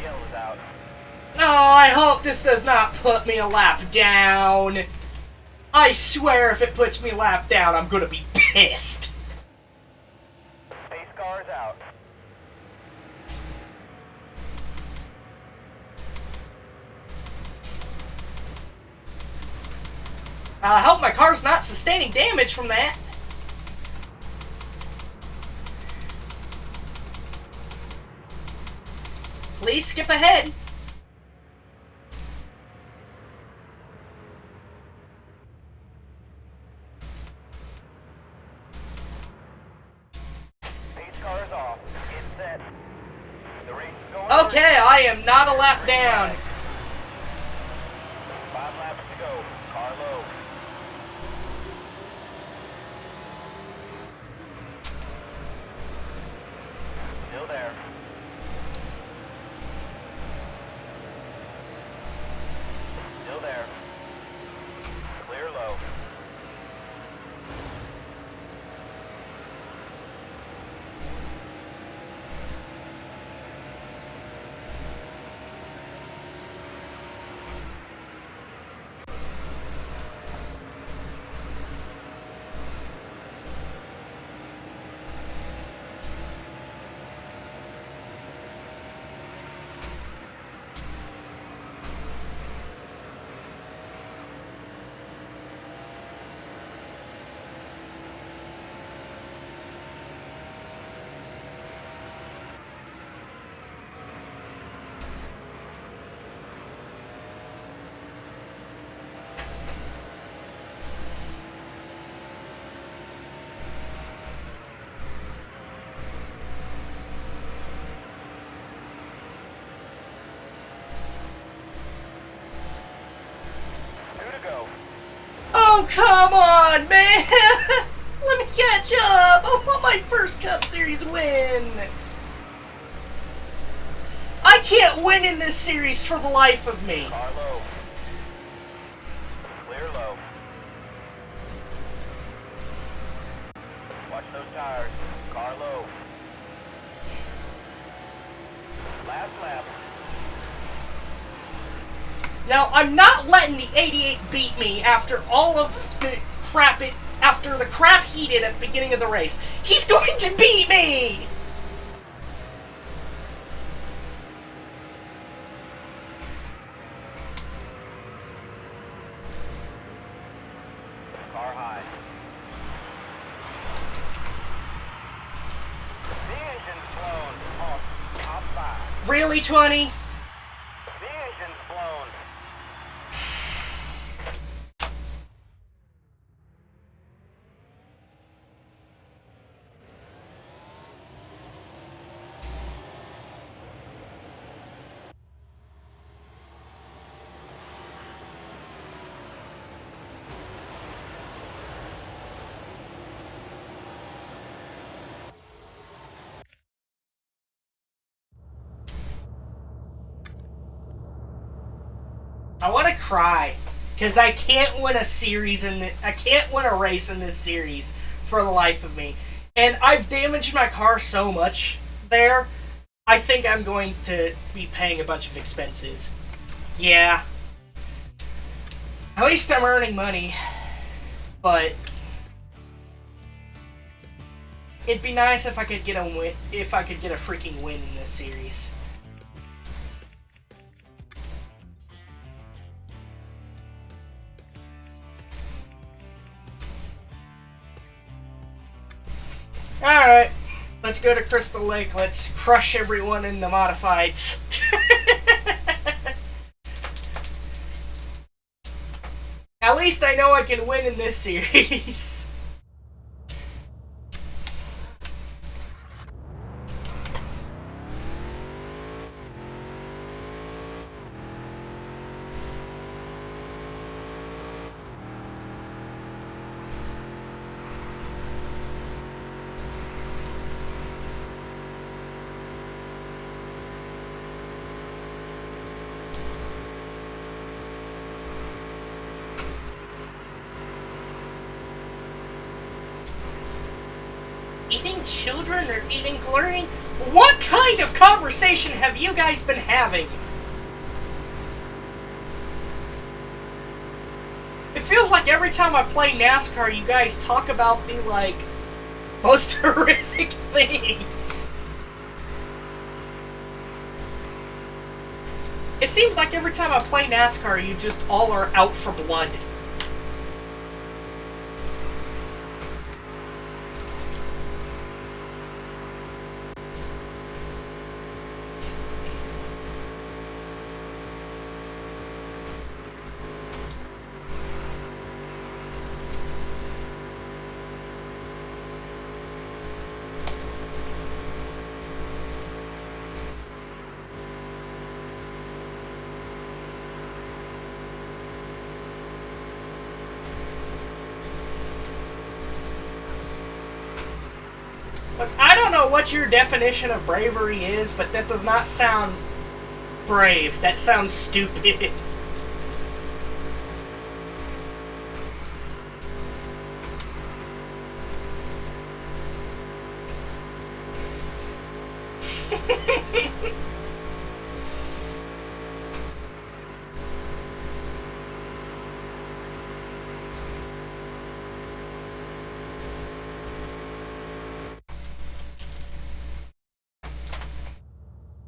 yellow is out. Oh, I hope this does not put me a lap down. I swear if it puts me a lap down, I'm gonna be pissed. Pace car is out. I hope my car's not sustaining damage from that. Please skip ahead. Pace car is off. Get set. The race is going. Okay, I am not a lap down. 5 laps to go. Car low. Still there. Still there. Clear low. Oh, come on, man! Let me catch up! I want my first Cup Series win! I can't win in this series for the life of me. Car low. Clear low. Watch those tires. Car low. Last lap. Now, I'm not letting the 88 beat me after all of the crap after the crap he did at the beginning of the race. He's going to beat me! Car high. The engine's blown off top 5. Really, 20? The engine's blown. I want to cry because I can't win a series I can't win a race in this series for the life of me. And I've damaged my car so much there, I think I'm going to be paying a bunch of expenses. Yeah. At least I'm earning money. But it'd be nice if I could get a win, if I could get a freaking win in this series. Alright, let's go to Crystal Lake. Let's crush everyone in the modifieds. At least I know I can win in this series. Eating children or eating chlorine? What kind of conversation have you guys been having? It feels like every time I play NASCAR, you guys talk about the, like, most horrific things. It seems like every time I play NASCAR, you just all are out for blood. Look, I don't know what your definition of bravery is, but that does not sound brave. That sounds stupid.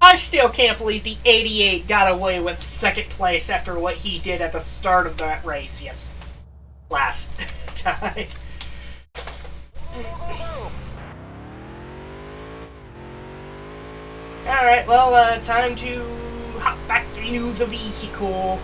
I still can't believe the 88 got away with second place after what he did at the start of that race, last time. Alright, well, time to hop back into the vehicle.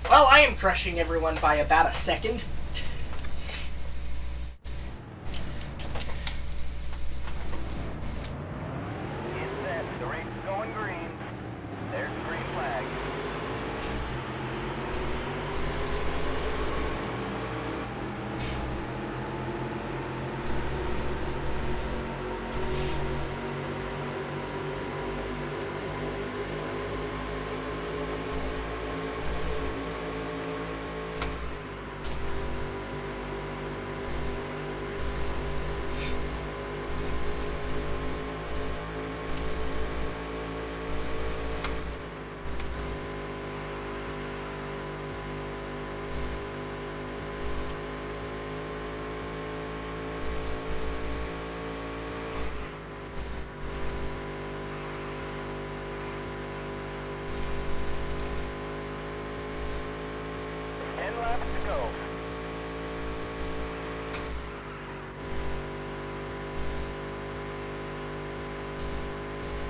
Well, I am crushing everyone by about a second. Get set. The race is going green. There's the green flag.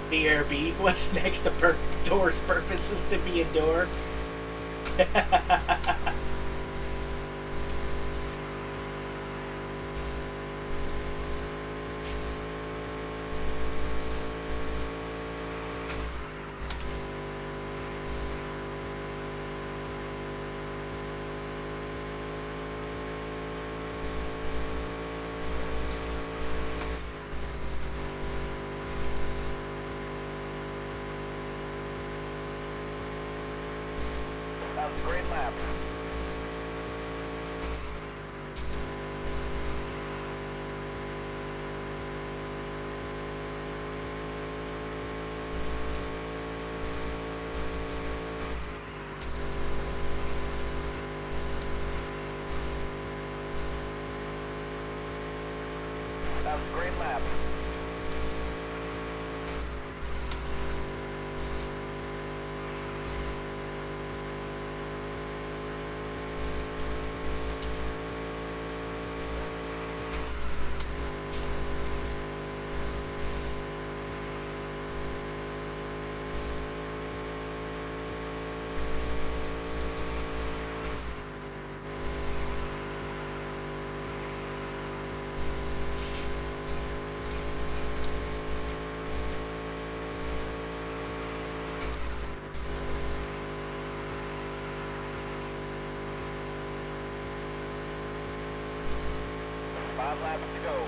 BRB. What's next? The door's purpose is to be a door. That was a great lap. That was a great lap. Five laps to go.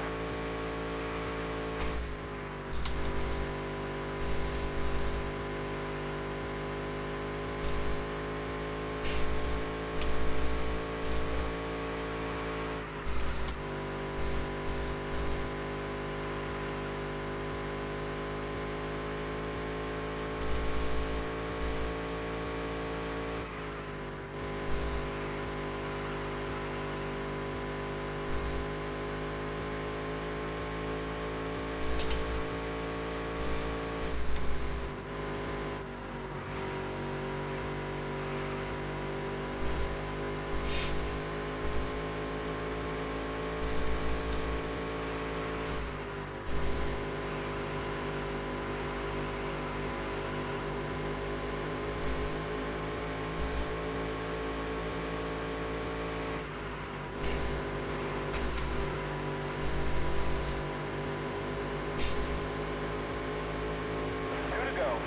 Two to go.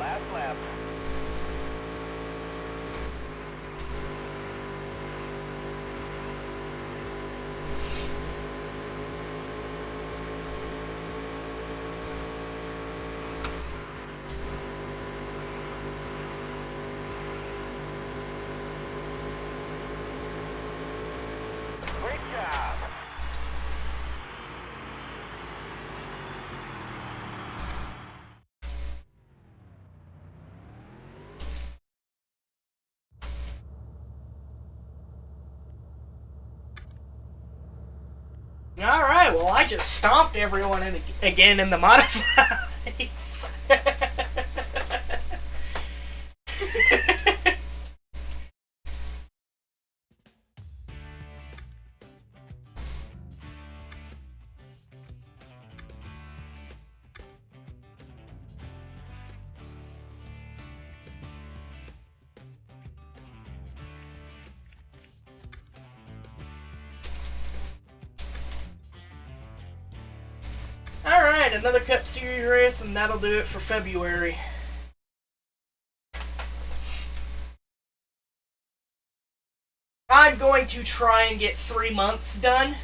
Last lap. Great job. Alright, well, I just stomped everyone again in the modifieds. Alright, another Cup Series race, and that'll do it for February. I'm going to try and get 3 months done,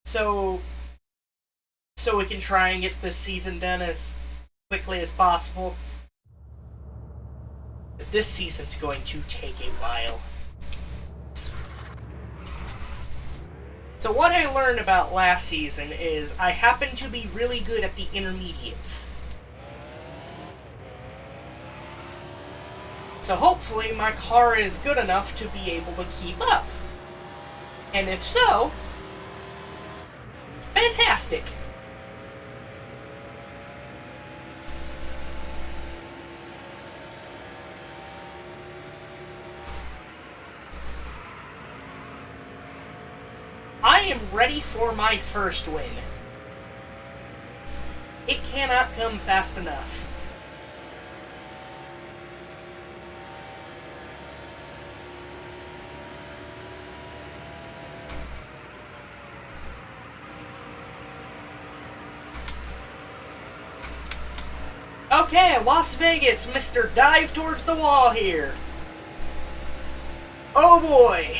so we can try and get this season done as quickly as possible. This season's going to take a while. So what I learned about last season is I happen to be really good at the intermediates. So hopefully my car is good enough to be able to keep up. And if so, Fantastic. I am ready for my first win. It cannot come fast enough. Okay, Las Vegas, Mr. Dive towards the wall here. Oh boy.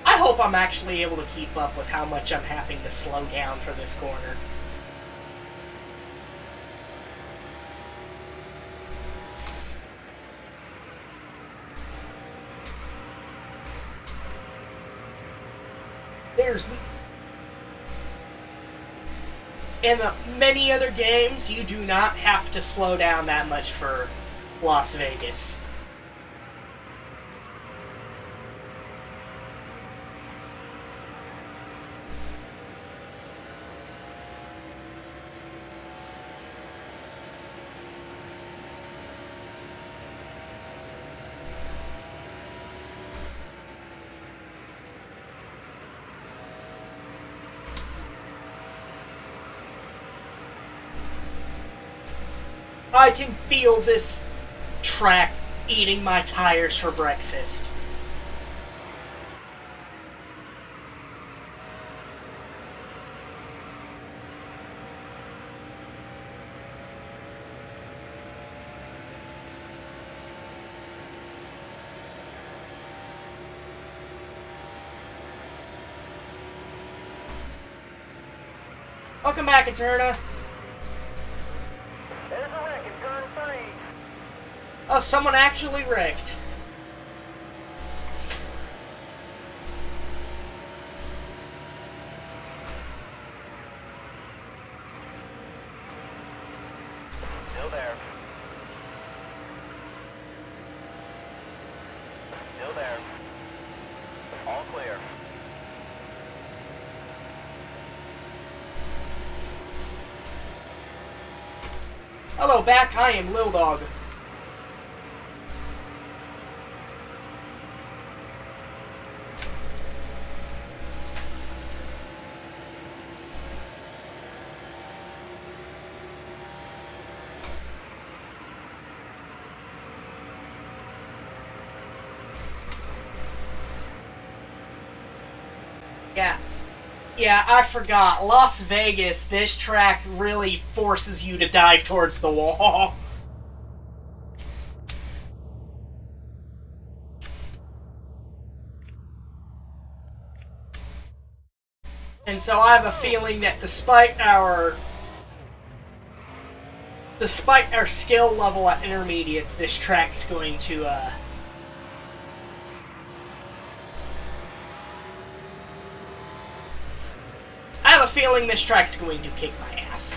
I hope I'm actually able to keep up with how much I'm having to slow down for this corner. In many other games, you do not have to slow down that much for Las Vegas. I can feel this track eating my tires for breakfast. Welcome back, Eterna. There's a wreck in turn 3. Oh, someone actually wrecked. Still there. Still there. All clear. Hello, back. I am Lil Dog. Yeah, I forgot. Las Vegas, this track really forces you to dive towards the wall. And so I have a feeling that despite our skill level at intermediates, this track's going to, I have a feeling this track's going to kick my ass.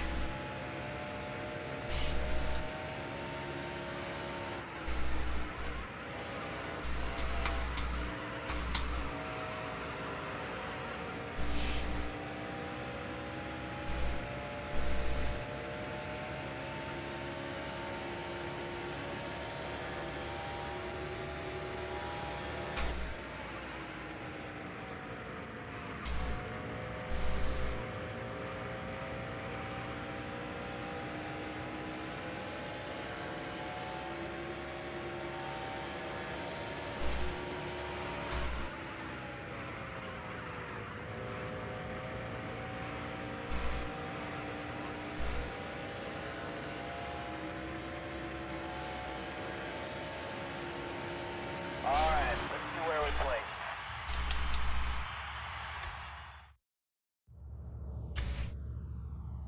Alright, let's see where we play.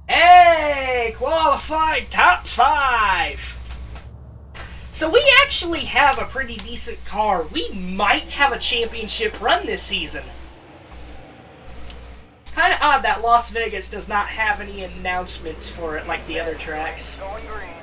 Hey! Qualified top 5! So we actually have a pretty decent car. We might have a championship run this season. Kinda odd that Las Vegas does not have any announcements for it like the other tracks. Going green.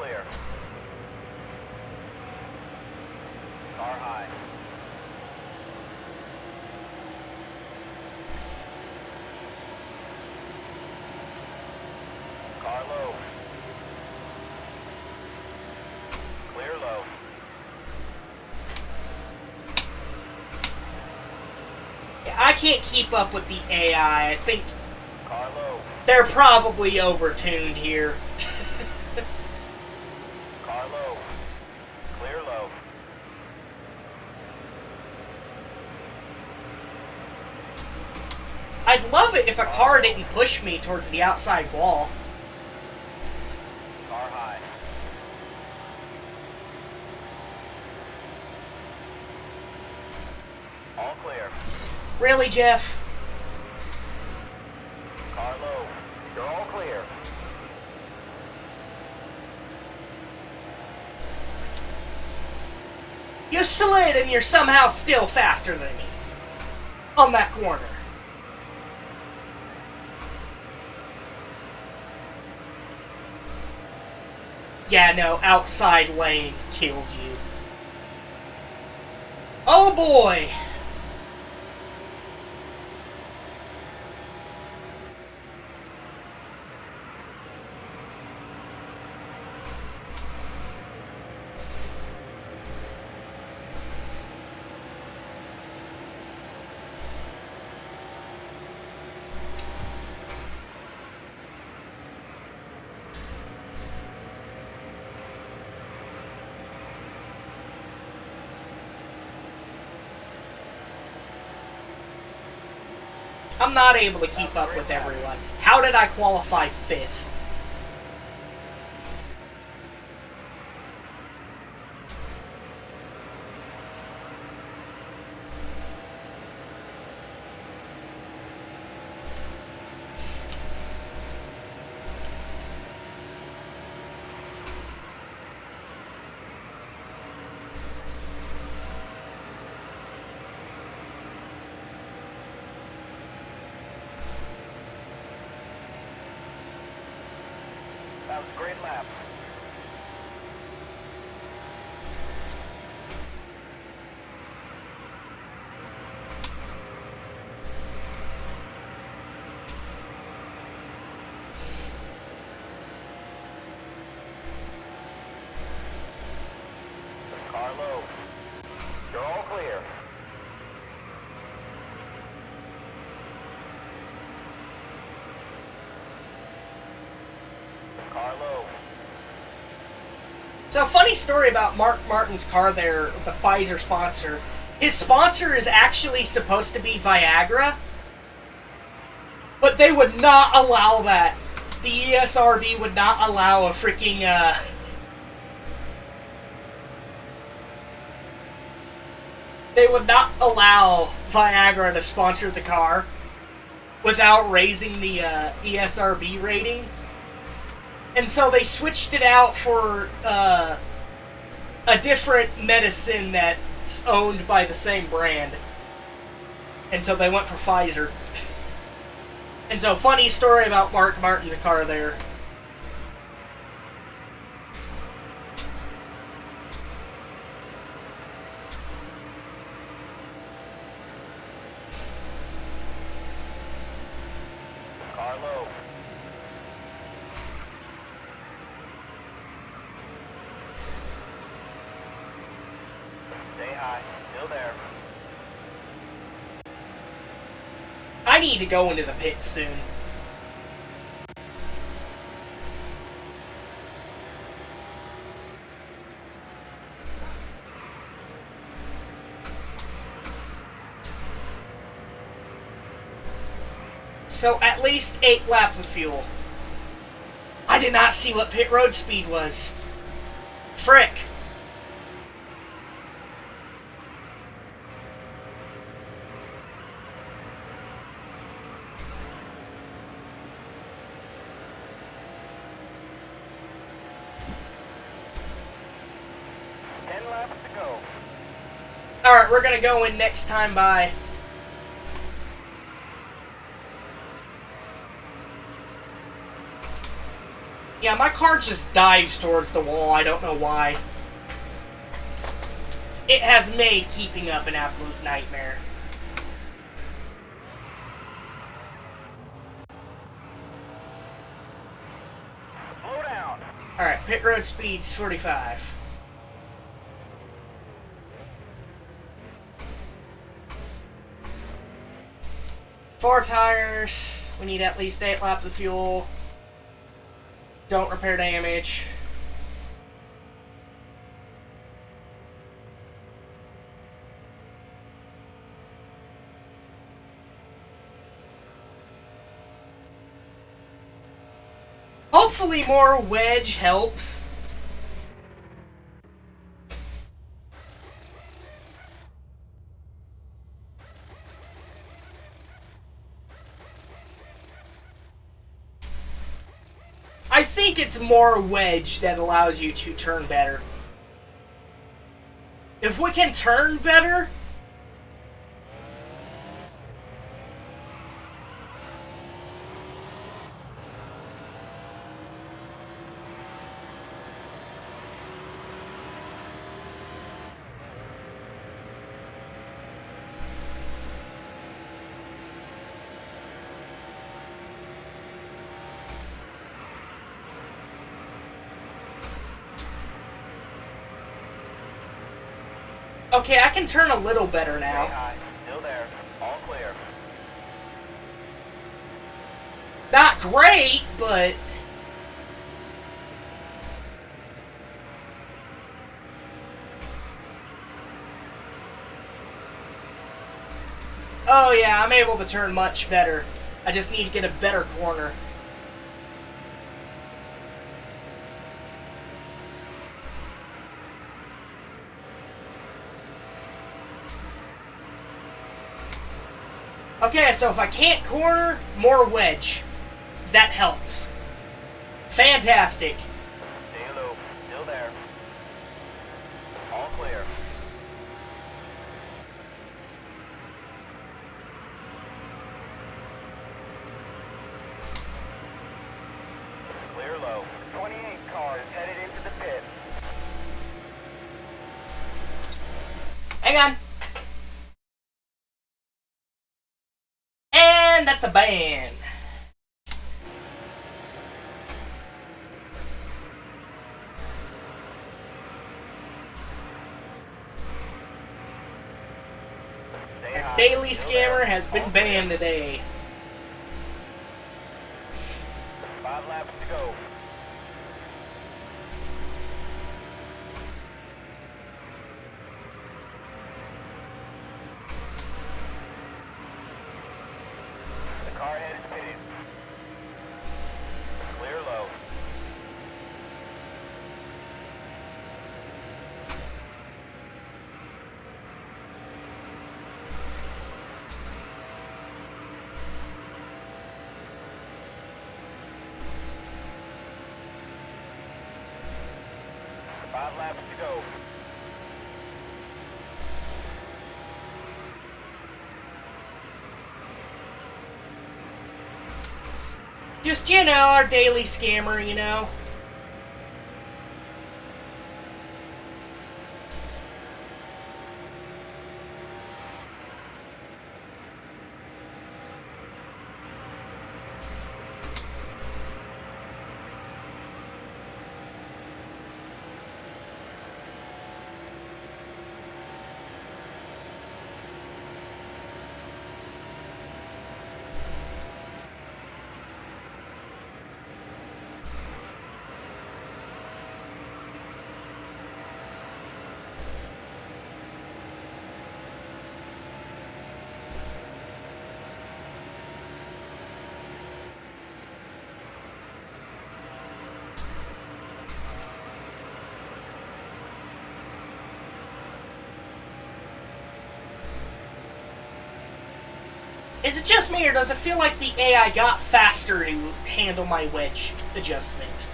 clear. Car high. Car low. Clear low. I can't keep up with the AI. I think Car low. they're probably overtuned here. Car low. Clear low. I'd love it if a car didn't push me towards the outside wall. Car high. All clear. Really, Jeff? Car low. You're all clear. You slid and you're somehow still faster than me. On that corner. Yeah, no, outside lane kills you. Oh boy! I'm not able to keep up with everyone. How did I qualify 5th? That was a great lap. Car low. You're all clear. Car low. So, a funny story about Mark Martin's car there, the Pfizer sponsor. His sponsor is actually supposed to be Viagra, but they would not allow that. The ESRB would not allow a freaking, they would not allow Viagra to sponsor the car without raising the ESRB rating. And so they switched it out for a different medicine that's owned by the same brand. And so they went for Pfizer. And so, funny story about Mark Martin's car there. Car low. Stay high. Still there. I need to go into the pit soon. So at least 8 laps of fuel. I did not see what pit road speed was. Frick. Alright, we're gonna go in next time by. Yeah, my car just dives towards the wall. I don't know why. It has made keeping up an absolute nightmare. Slow down. Alright, pit road speed's 45. Four tires. We need at least 8 laps of fuel. Don't repair damage. Hopefully more wedge helps. I think it's more wedge that allows you to turn better. If we can turn better... Okay, I can turn a little better Stay now. high. Still there. All clear. Not great, but... Oh yeah, I'm able to turn much better. I just need to get a better corner. Okay, so if I can't corner, more wedge. That helps. Fantastic. Stay low. Still there. All clear. Clear low. 28 cars headed into the pit. Hang on. And that's a ban. Stay high. Daily Still Scammer there. has been All clear. banned today. 5 laps to go. The car head is pitted. Clear low. Five laps to go. Just, you know, our Daily Scammer, you know. Is it just me, or does it feel like the AI got faster to handle my wedge adjustment?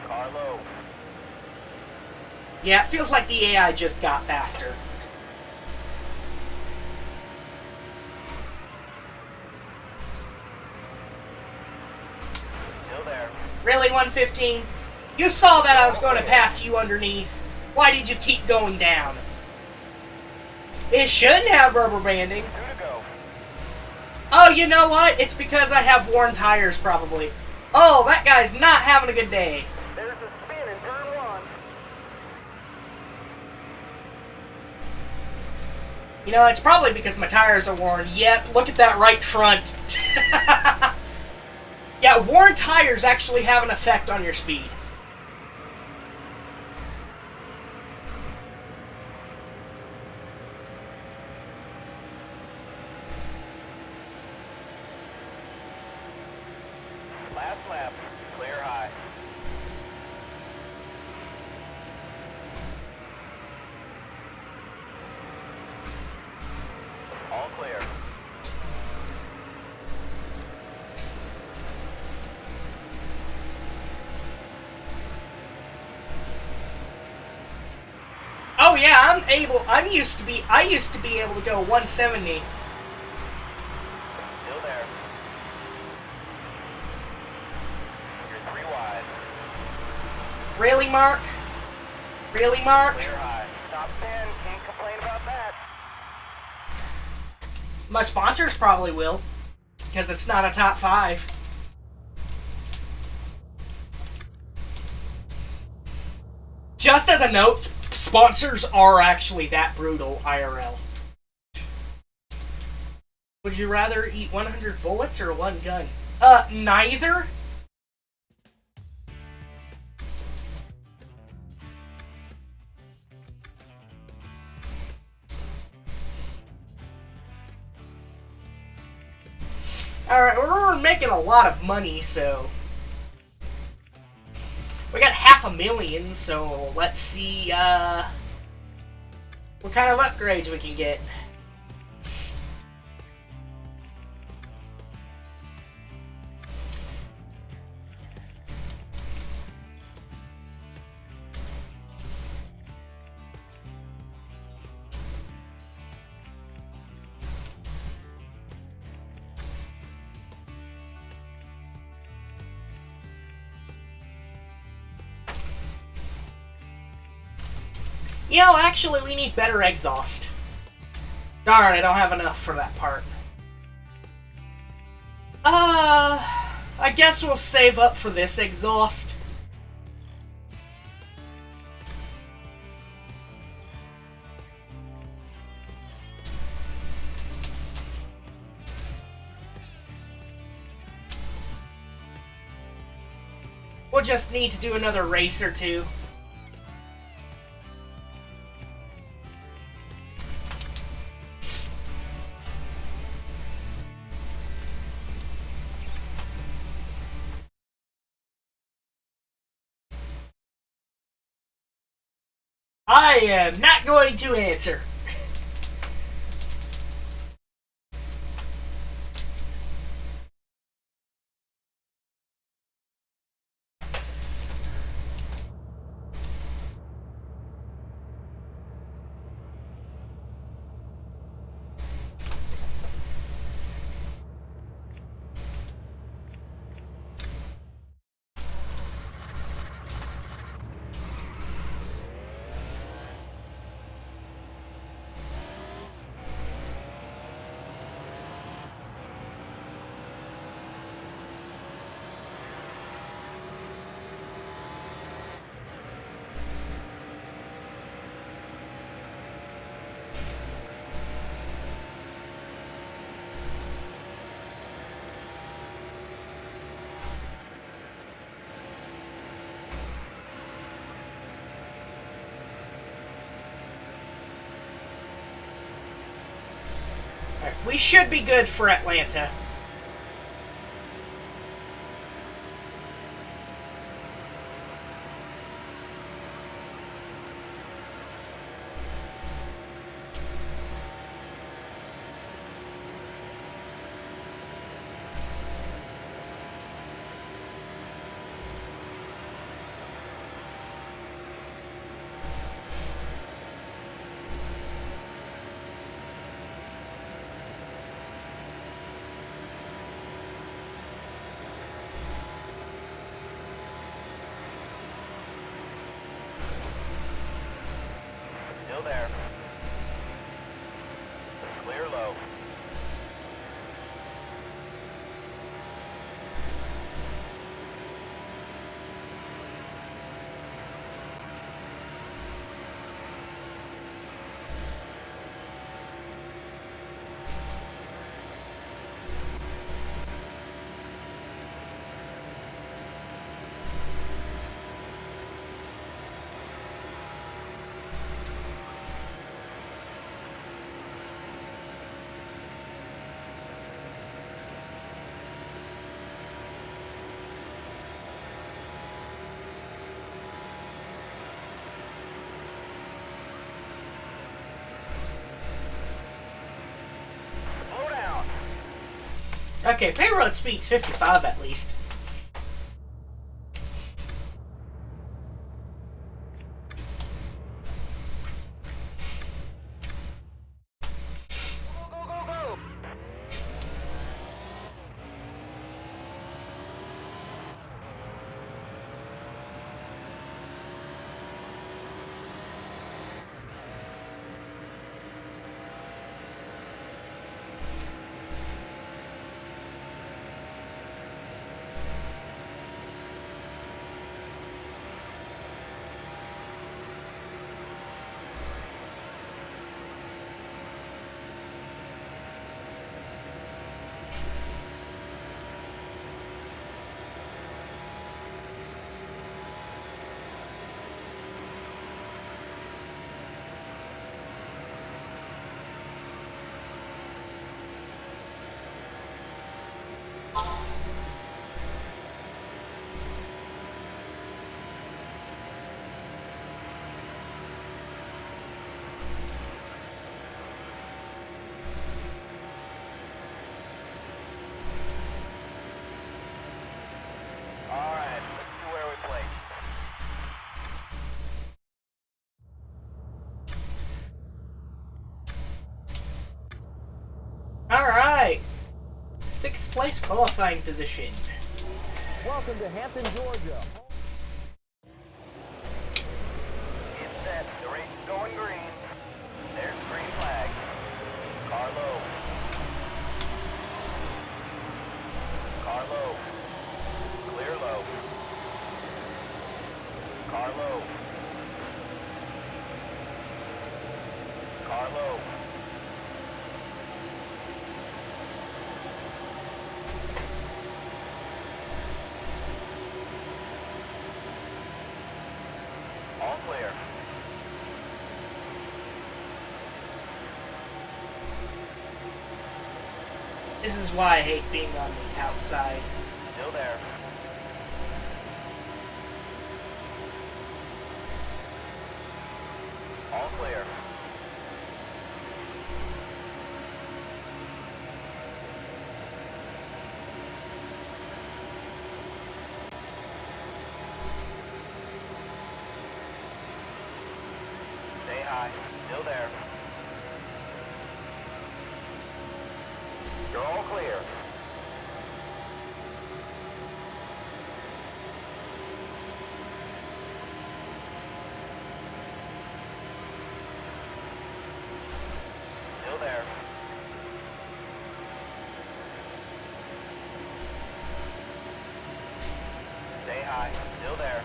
Car low. Yeah, it feels like the AI just got faster. there. Really, 115? You saw that I was going to pass you underneath. Why did you keep going down? It shouldn't have rubber banding. 2 to go. Oh, you know what? It's because I have worn tires, probably. Oh, that guy's not having a good day. There's a spin in turn 1. You know, it's probably because my tires are worn. Yep, look at that right front. Yeah, worn tires actually have an effect on your speed. Last lap. Clear high. All clear. Oh yeah, I used to be able to go 170. Still there. You're 3 wide. Really, Mark? Really, Mark? Clear high. Top 10. Can't complain about that. My sponsors probably will, because it's not a top 5. Just as a note, sponsors are actually that brutal IRL. Would you rather eat 100 bullets or 1 gun? Neither. Alright, we're making a lot of money, so... We got $500,000, so let's see, what kind of upgrades we can get. You know, actually, we need better exhaust. Darn, I don't have enough for that part. I guess we'll save up for this exhaust. We'll just need to do another race or 2. I am not going to answer. We should be good for Atlanta. Okay, payload speed's 55 at least. Alright, let's see where we play. Alright. 6th place qualifying position. Welcome to Hampton, Georgia. Get set, the race is going green. There's the green flag. Car low. Car low. Clear low. Car low. Car low. All clear. This is why I hate being on the outside. Still there. All clear. Stay high. Still there. You're all clear. Still there. Stay high. Still there.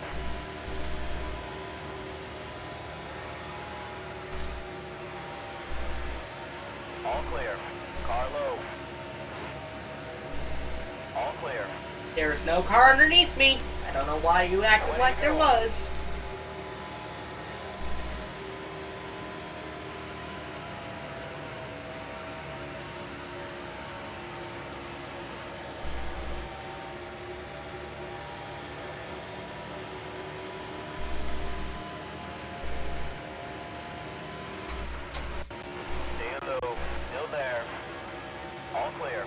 All clear. Car low. All clear. There is no car underneath me. I don't know why you acted like there was. Stay low. Still there. All clear.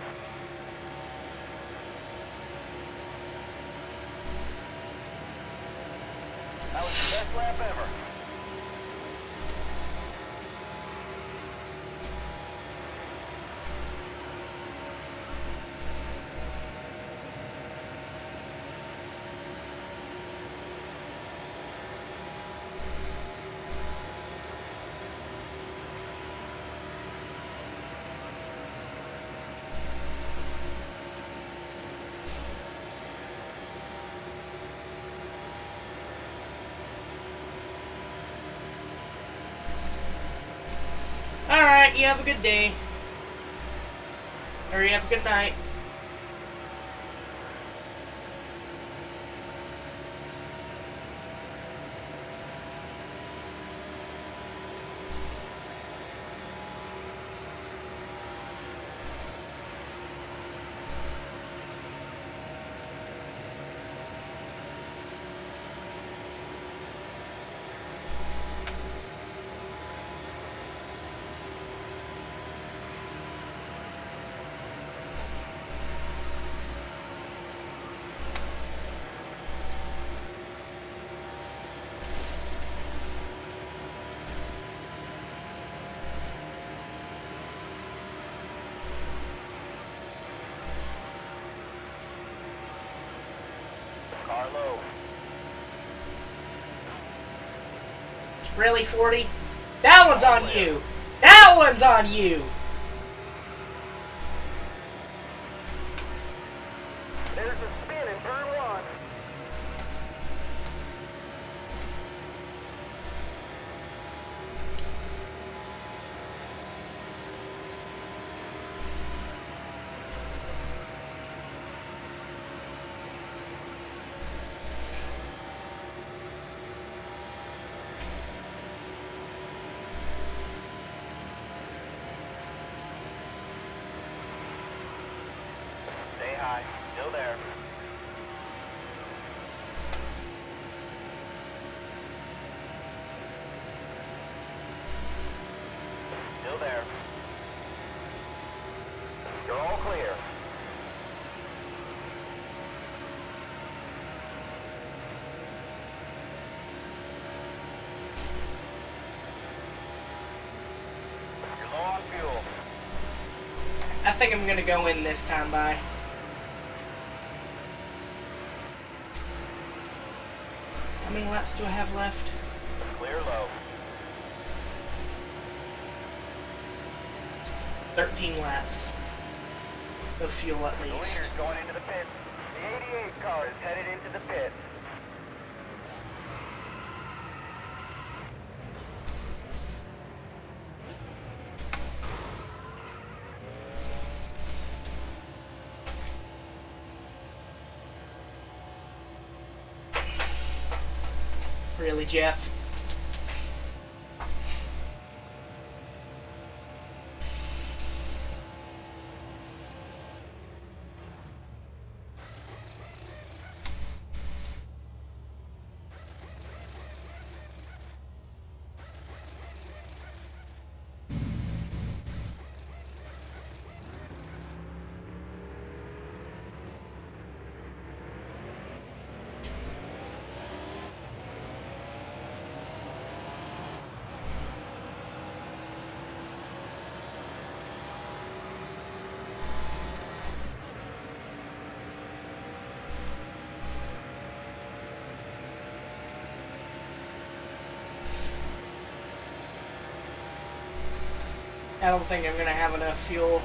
That was the best lap ever. Alright, you have a good day. Or you have a good night. Really, 40? That one's on you! That one's on you! There's a spin in turn 1. Stay high. Still there. Still there. You're all clear. You're low on fuel. I think I'm gonna go in this time, bye. How many laps do I have left? Clear low. 13 laps of fuel at The least. leader's going into the pit. The 88 car is headed into the pit. Really, Jeff? I don't think I'm gonna have enough fuel.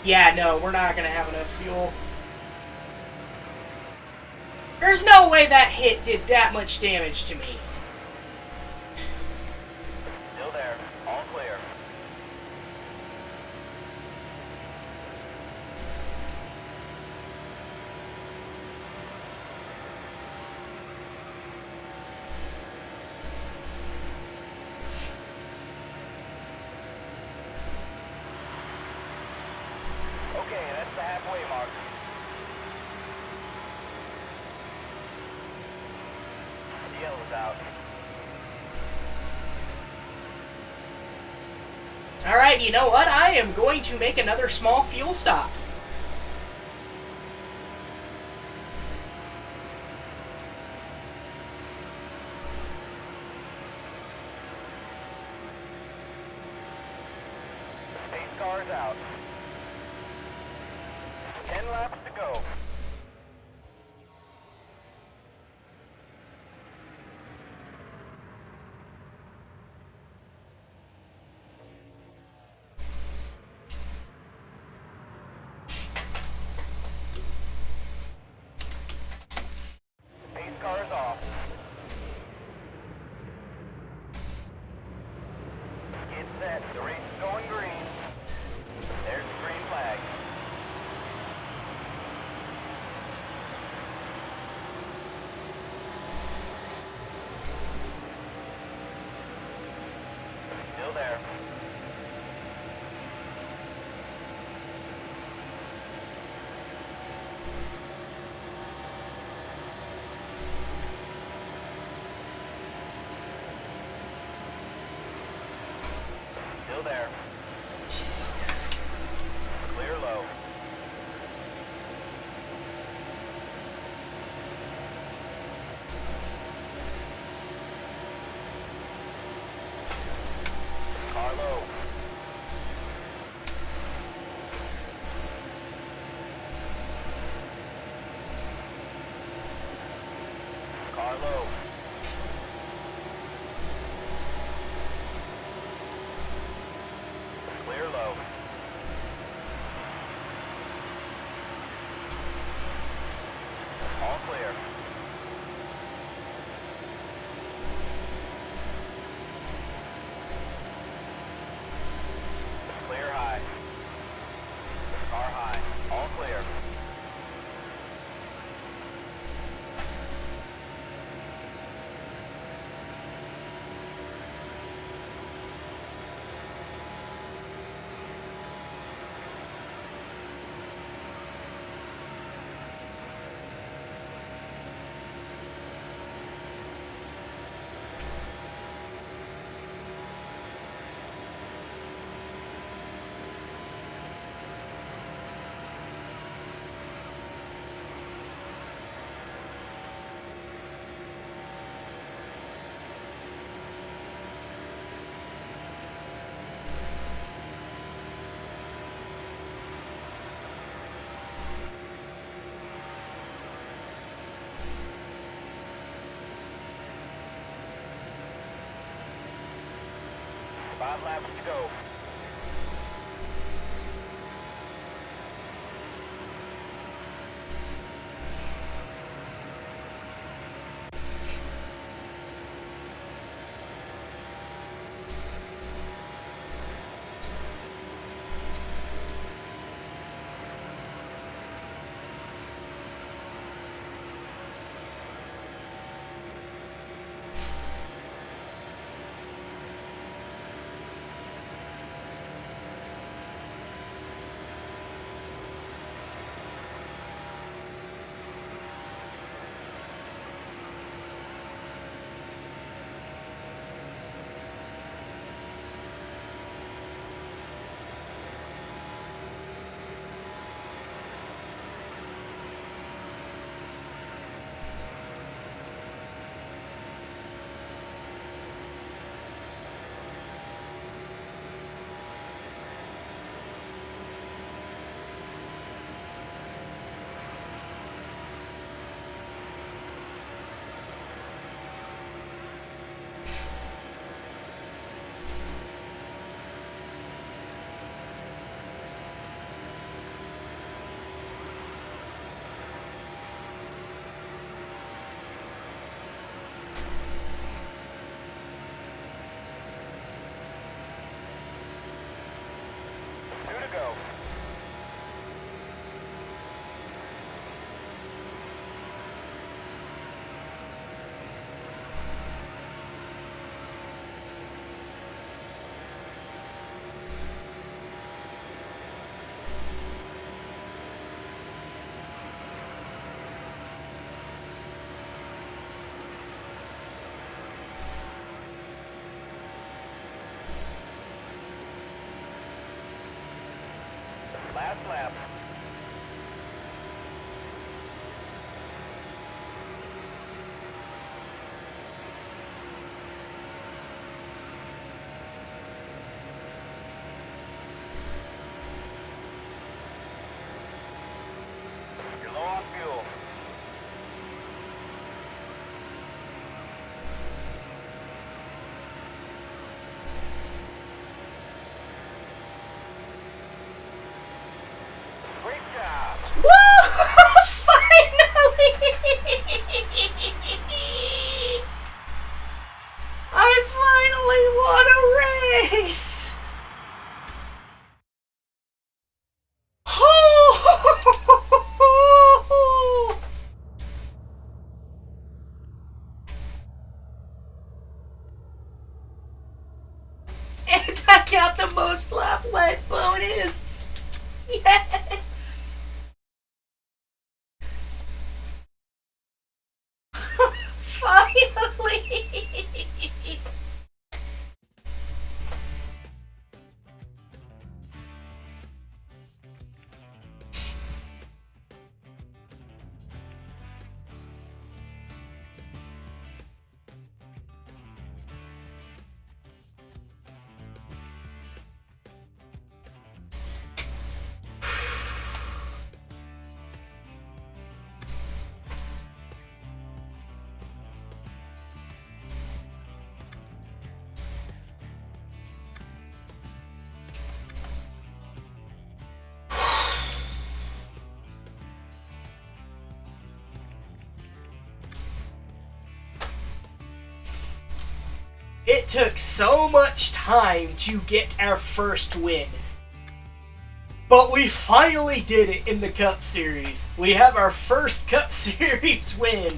Yeah, no, we're not gonna have enough fuel. There's no way that hit did that much damage to me. Still there. All clear. Okay, that's the halfway mark. The yellow's out. Alright, you know what? I am going to make another small fuel stop. Pace car's out. 10 laps to go. Pace car's off. Get set. The race is going green. There's the green flag. Car low. Clear low. All clear. Clear high. Car high. All clear. Five laps to go. Two to go. Last lap. You're low on fuel. Great job. Woo! Finally! I finally won a race! And I got the most lap led bonus! Yes! Finally! It took so much time to get our first win. But we finally did it in the Cup Series. We have our first Cup Series win.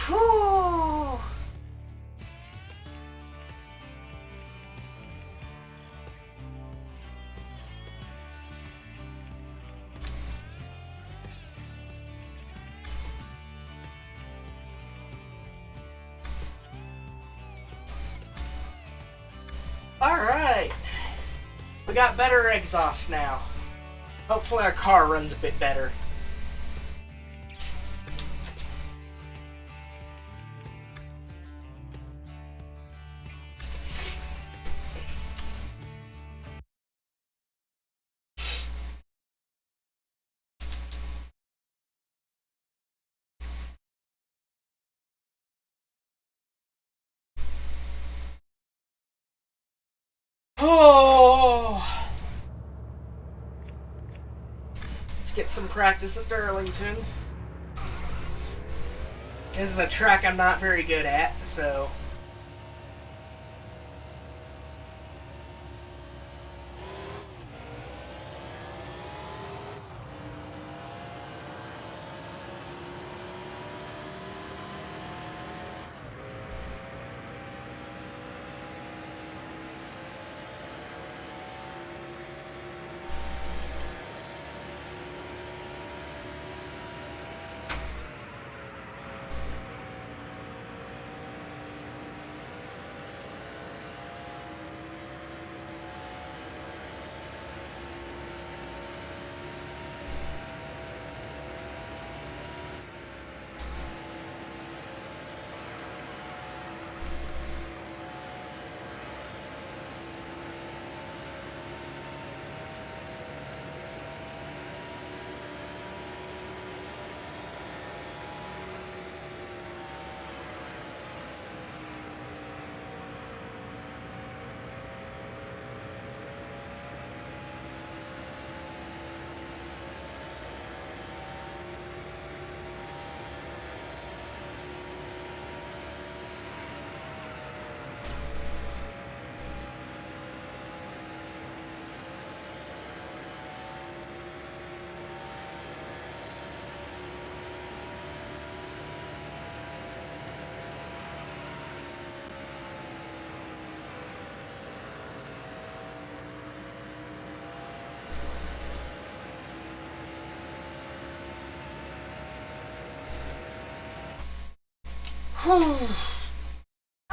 Whew. Alright. We got better exhaust now. Hopefully our car runs a bit better. Oh! Let's get some practice at Darlington. This is a track I'm not very good at, so...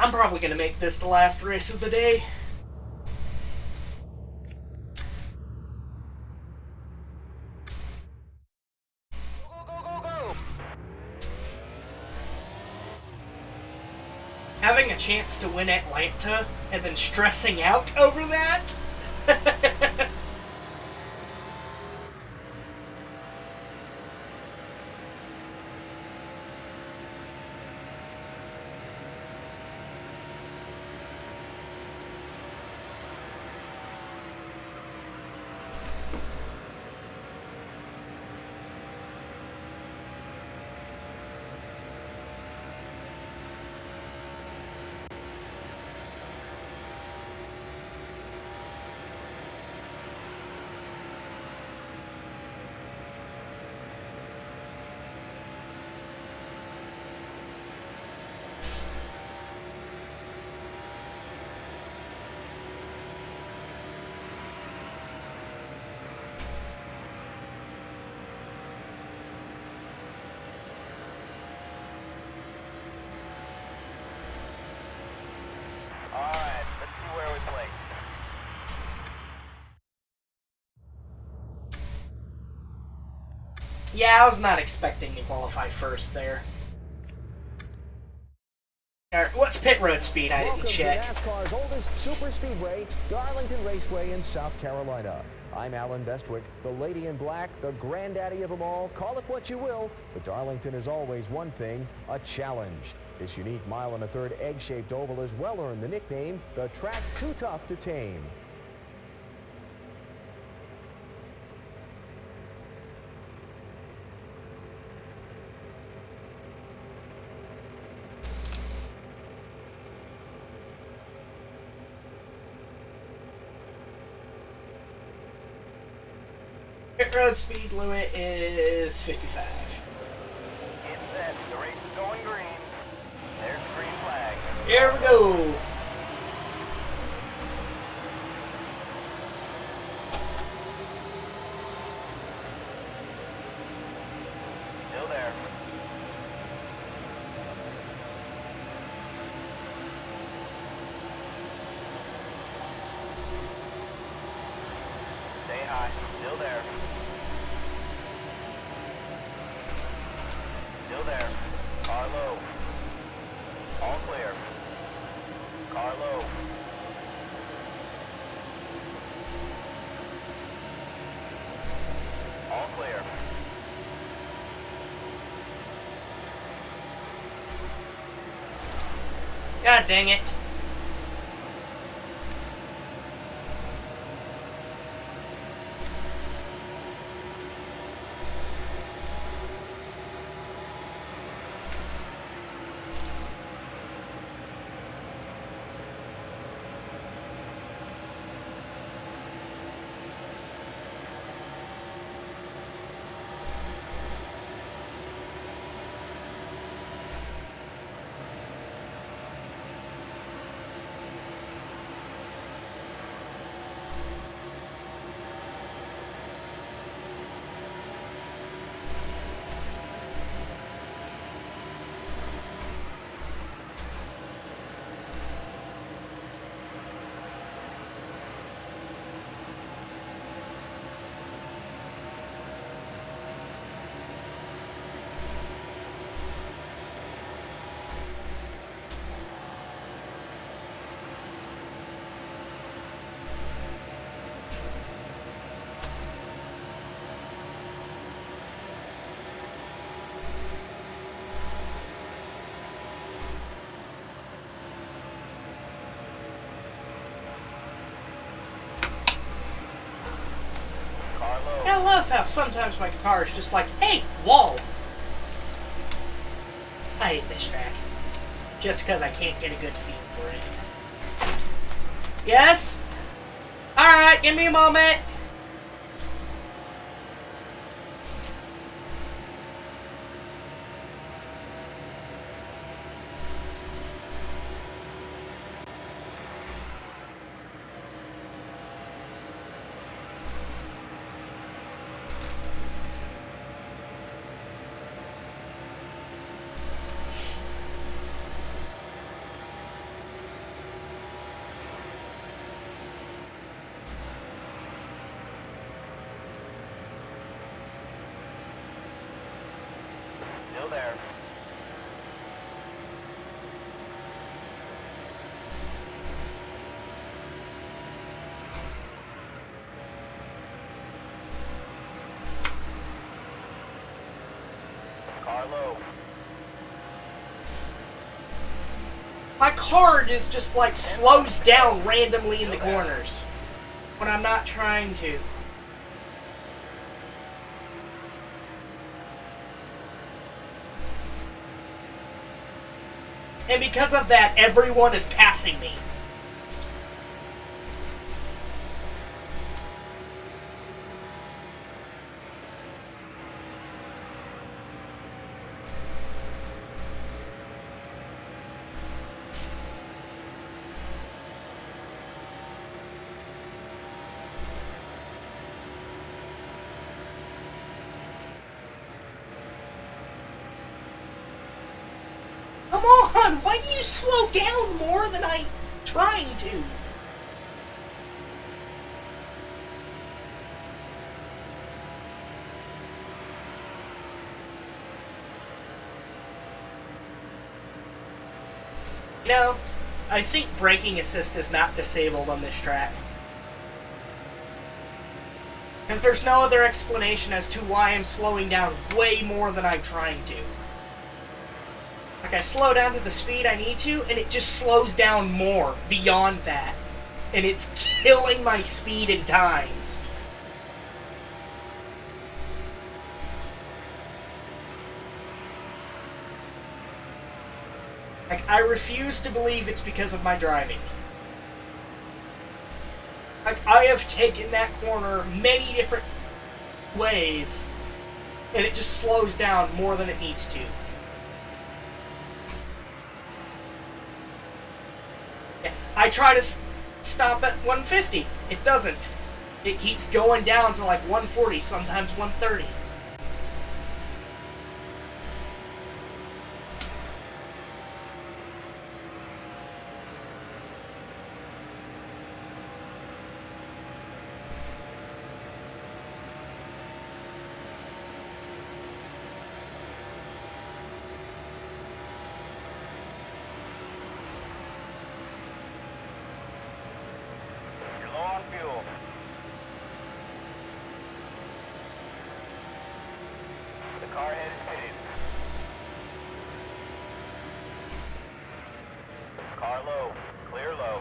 I'm probably gonna make this the last race of the day. Go, go, go, go! Having a chance to win Atlanta and then stressing out over that? Alright, let's see where we play. Yeah, I was not expecting to qualify first there. Alright, what's pit road speed? I didn't check. Welcome to NASCAR's oldest super speedway, Darlington Raceway in South Carolina. I'm Alan Bestwick, the lady in black, the granddaddy of them all. Call it what you will, but Darlington is always one thing, a challenge. This unique mile-and-a-third egg-shaped oval has well earned the nickname, the track too tough to tame. Pit road speed limit is 55. Get set. The race is going green. There's the green flag. Here we go. Still there. Stay high. Still there. Still there. Car low. All clear. Car low. All clear. God dang it. Car low. I love how sometimes my car is just like, hey, wall. I hate this track. Just because I can't get a good feel for it. Yes? Alright, give me a moment. Still there. Car low. My car just like slows down randomly in the corners when I'm not trying to. And because of that, everyone is passing me. Come on, why do you slow down more than I'm trying to? You know, I think braking assist is not disabled on this track. Because there's no other explanation as to why I'm slowing down way more than I'm trying to. Like, I slow down to the speed I need to, and it just slows down more beyond that. And it's killing my speed in times. Like, I refuse to believe it's because of my driving. Like, I have taken that corner many different ways, and it just slows down more than it needs to. I try to stop at 150. It doesn't. It keeps going down to like 140, sometimes 130. You're low on fuel. The car head is pitted. Car low. Clear low.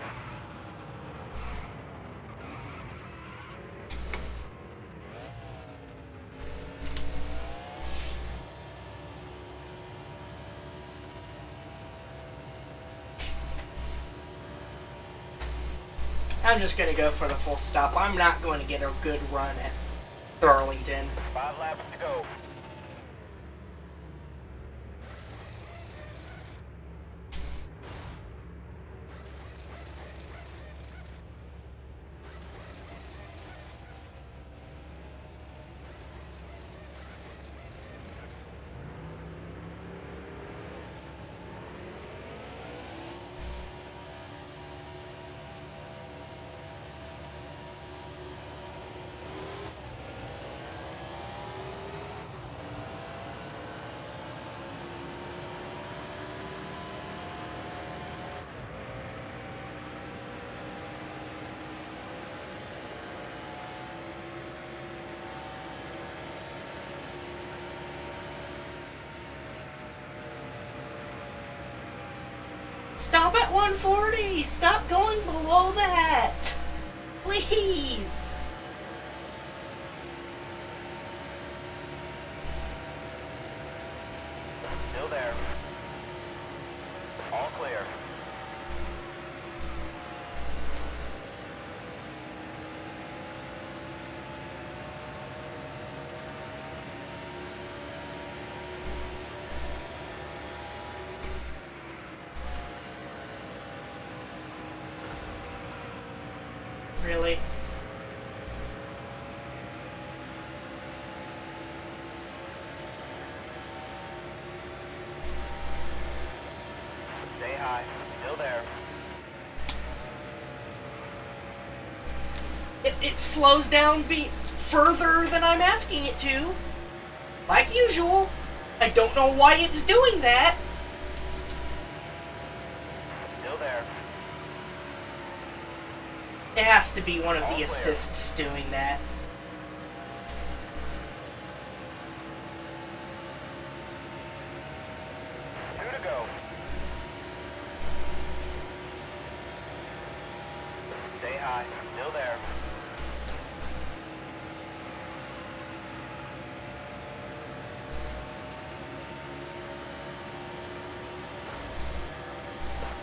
I'm just going to go for the full stop. I'm not going to get a good run at Darlington. 5 laps to go. Stop at 140! Stop going below that! Please! Still there. All clear. Really? Stay high. Still there. It slows down further than I'm asking it to. Like usual. I don't know why it's doing that. Still there. It has to be one of the assists doing that. Two to go. Stay high. Still there.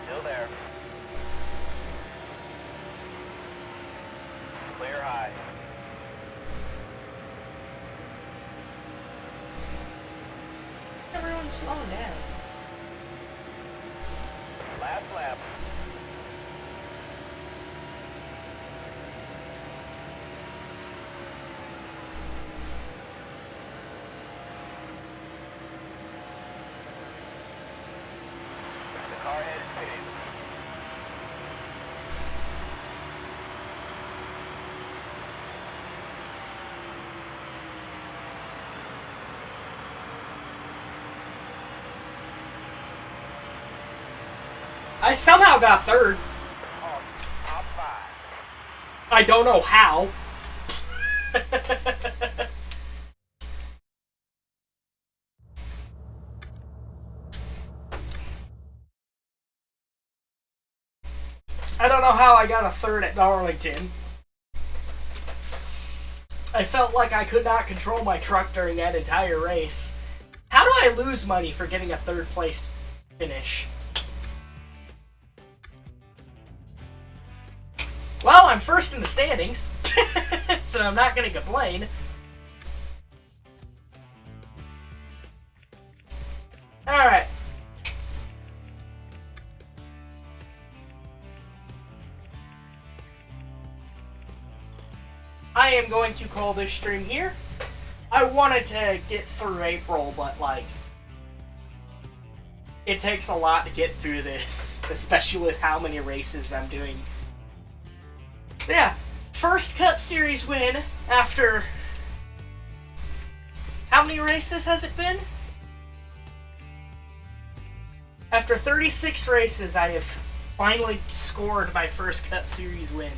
Still there. Clear high. Everyone's slowing down. Last lap. The car head is pitted. I somehow got third. On top 5. I don't know how. I don't know how I got a third at Darlington. I felt like I could not control my truck during that entire race. How do I lose money for getting a third place finish? Well, I'm first in the standings, so I'm not going to complain. Alright. I am going to call this stream here. I wanted to get through April, but like, it takes a lot to get through this, especially with how many races I'm doing. So yeah, first Cup Series win after... How many races has it been? After 36 races, I have finally scored my first Cup Series win.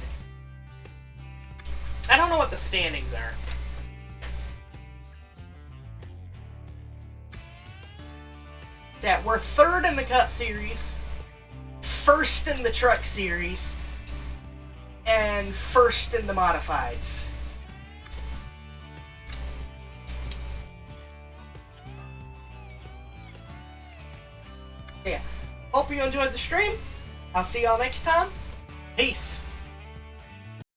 I don't know what the standings are. Yeah, we're third in the Cup Series, first in the Truck Series, and first in the Modifieds. Yeah. Hope you enjoyed the stream. I'll see y'all next time. Peace.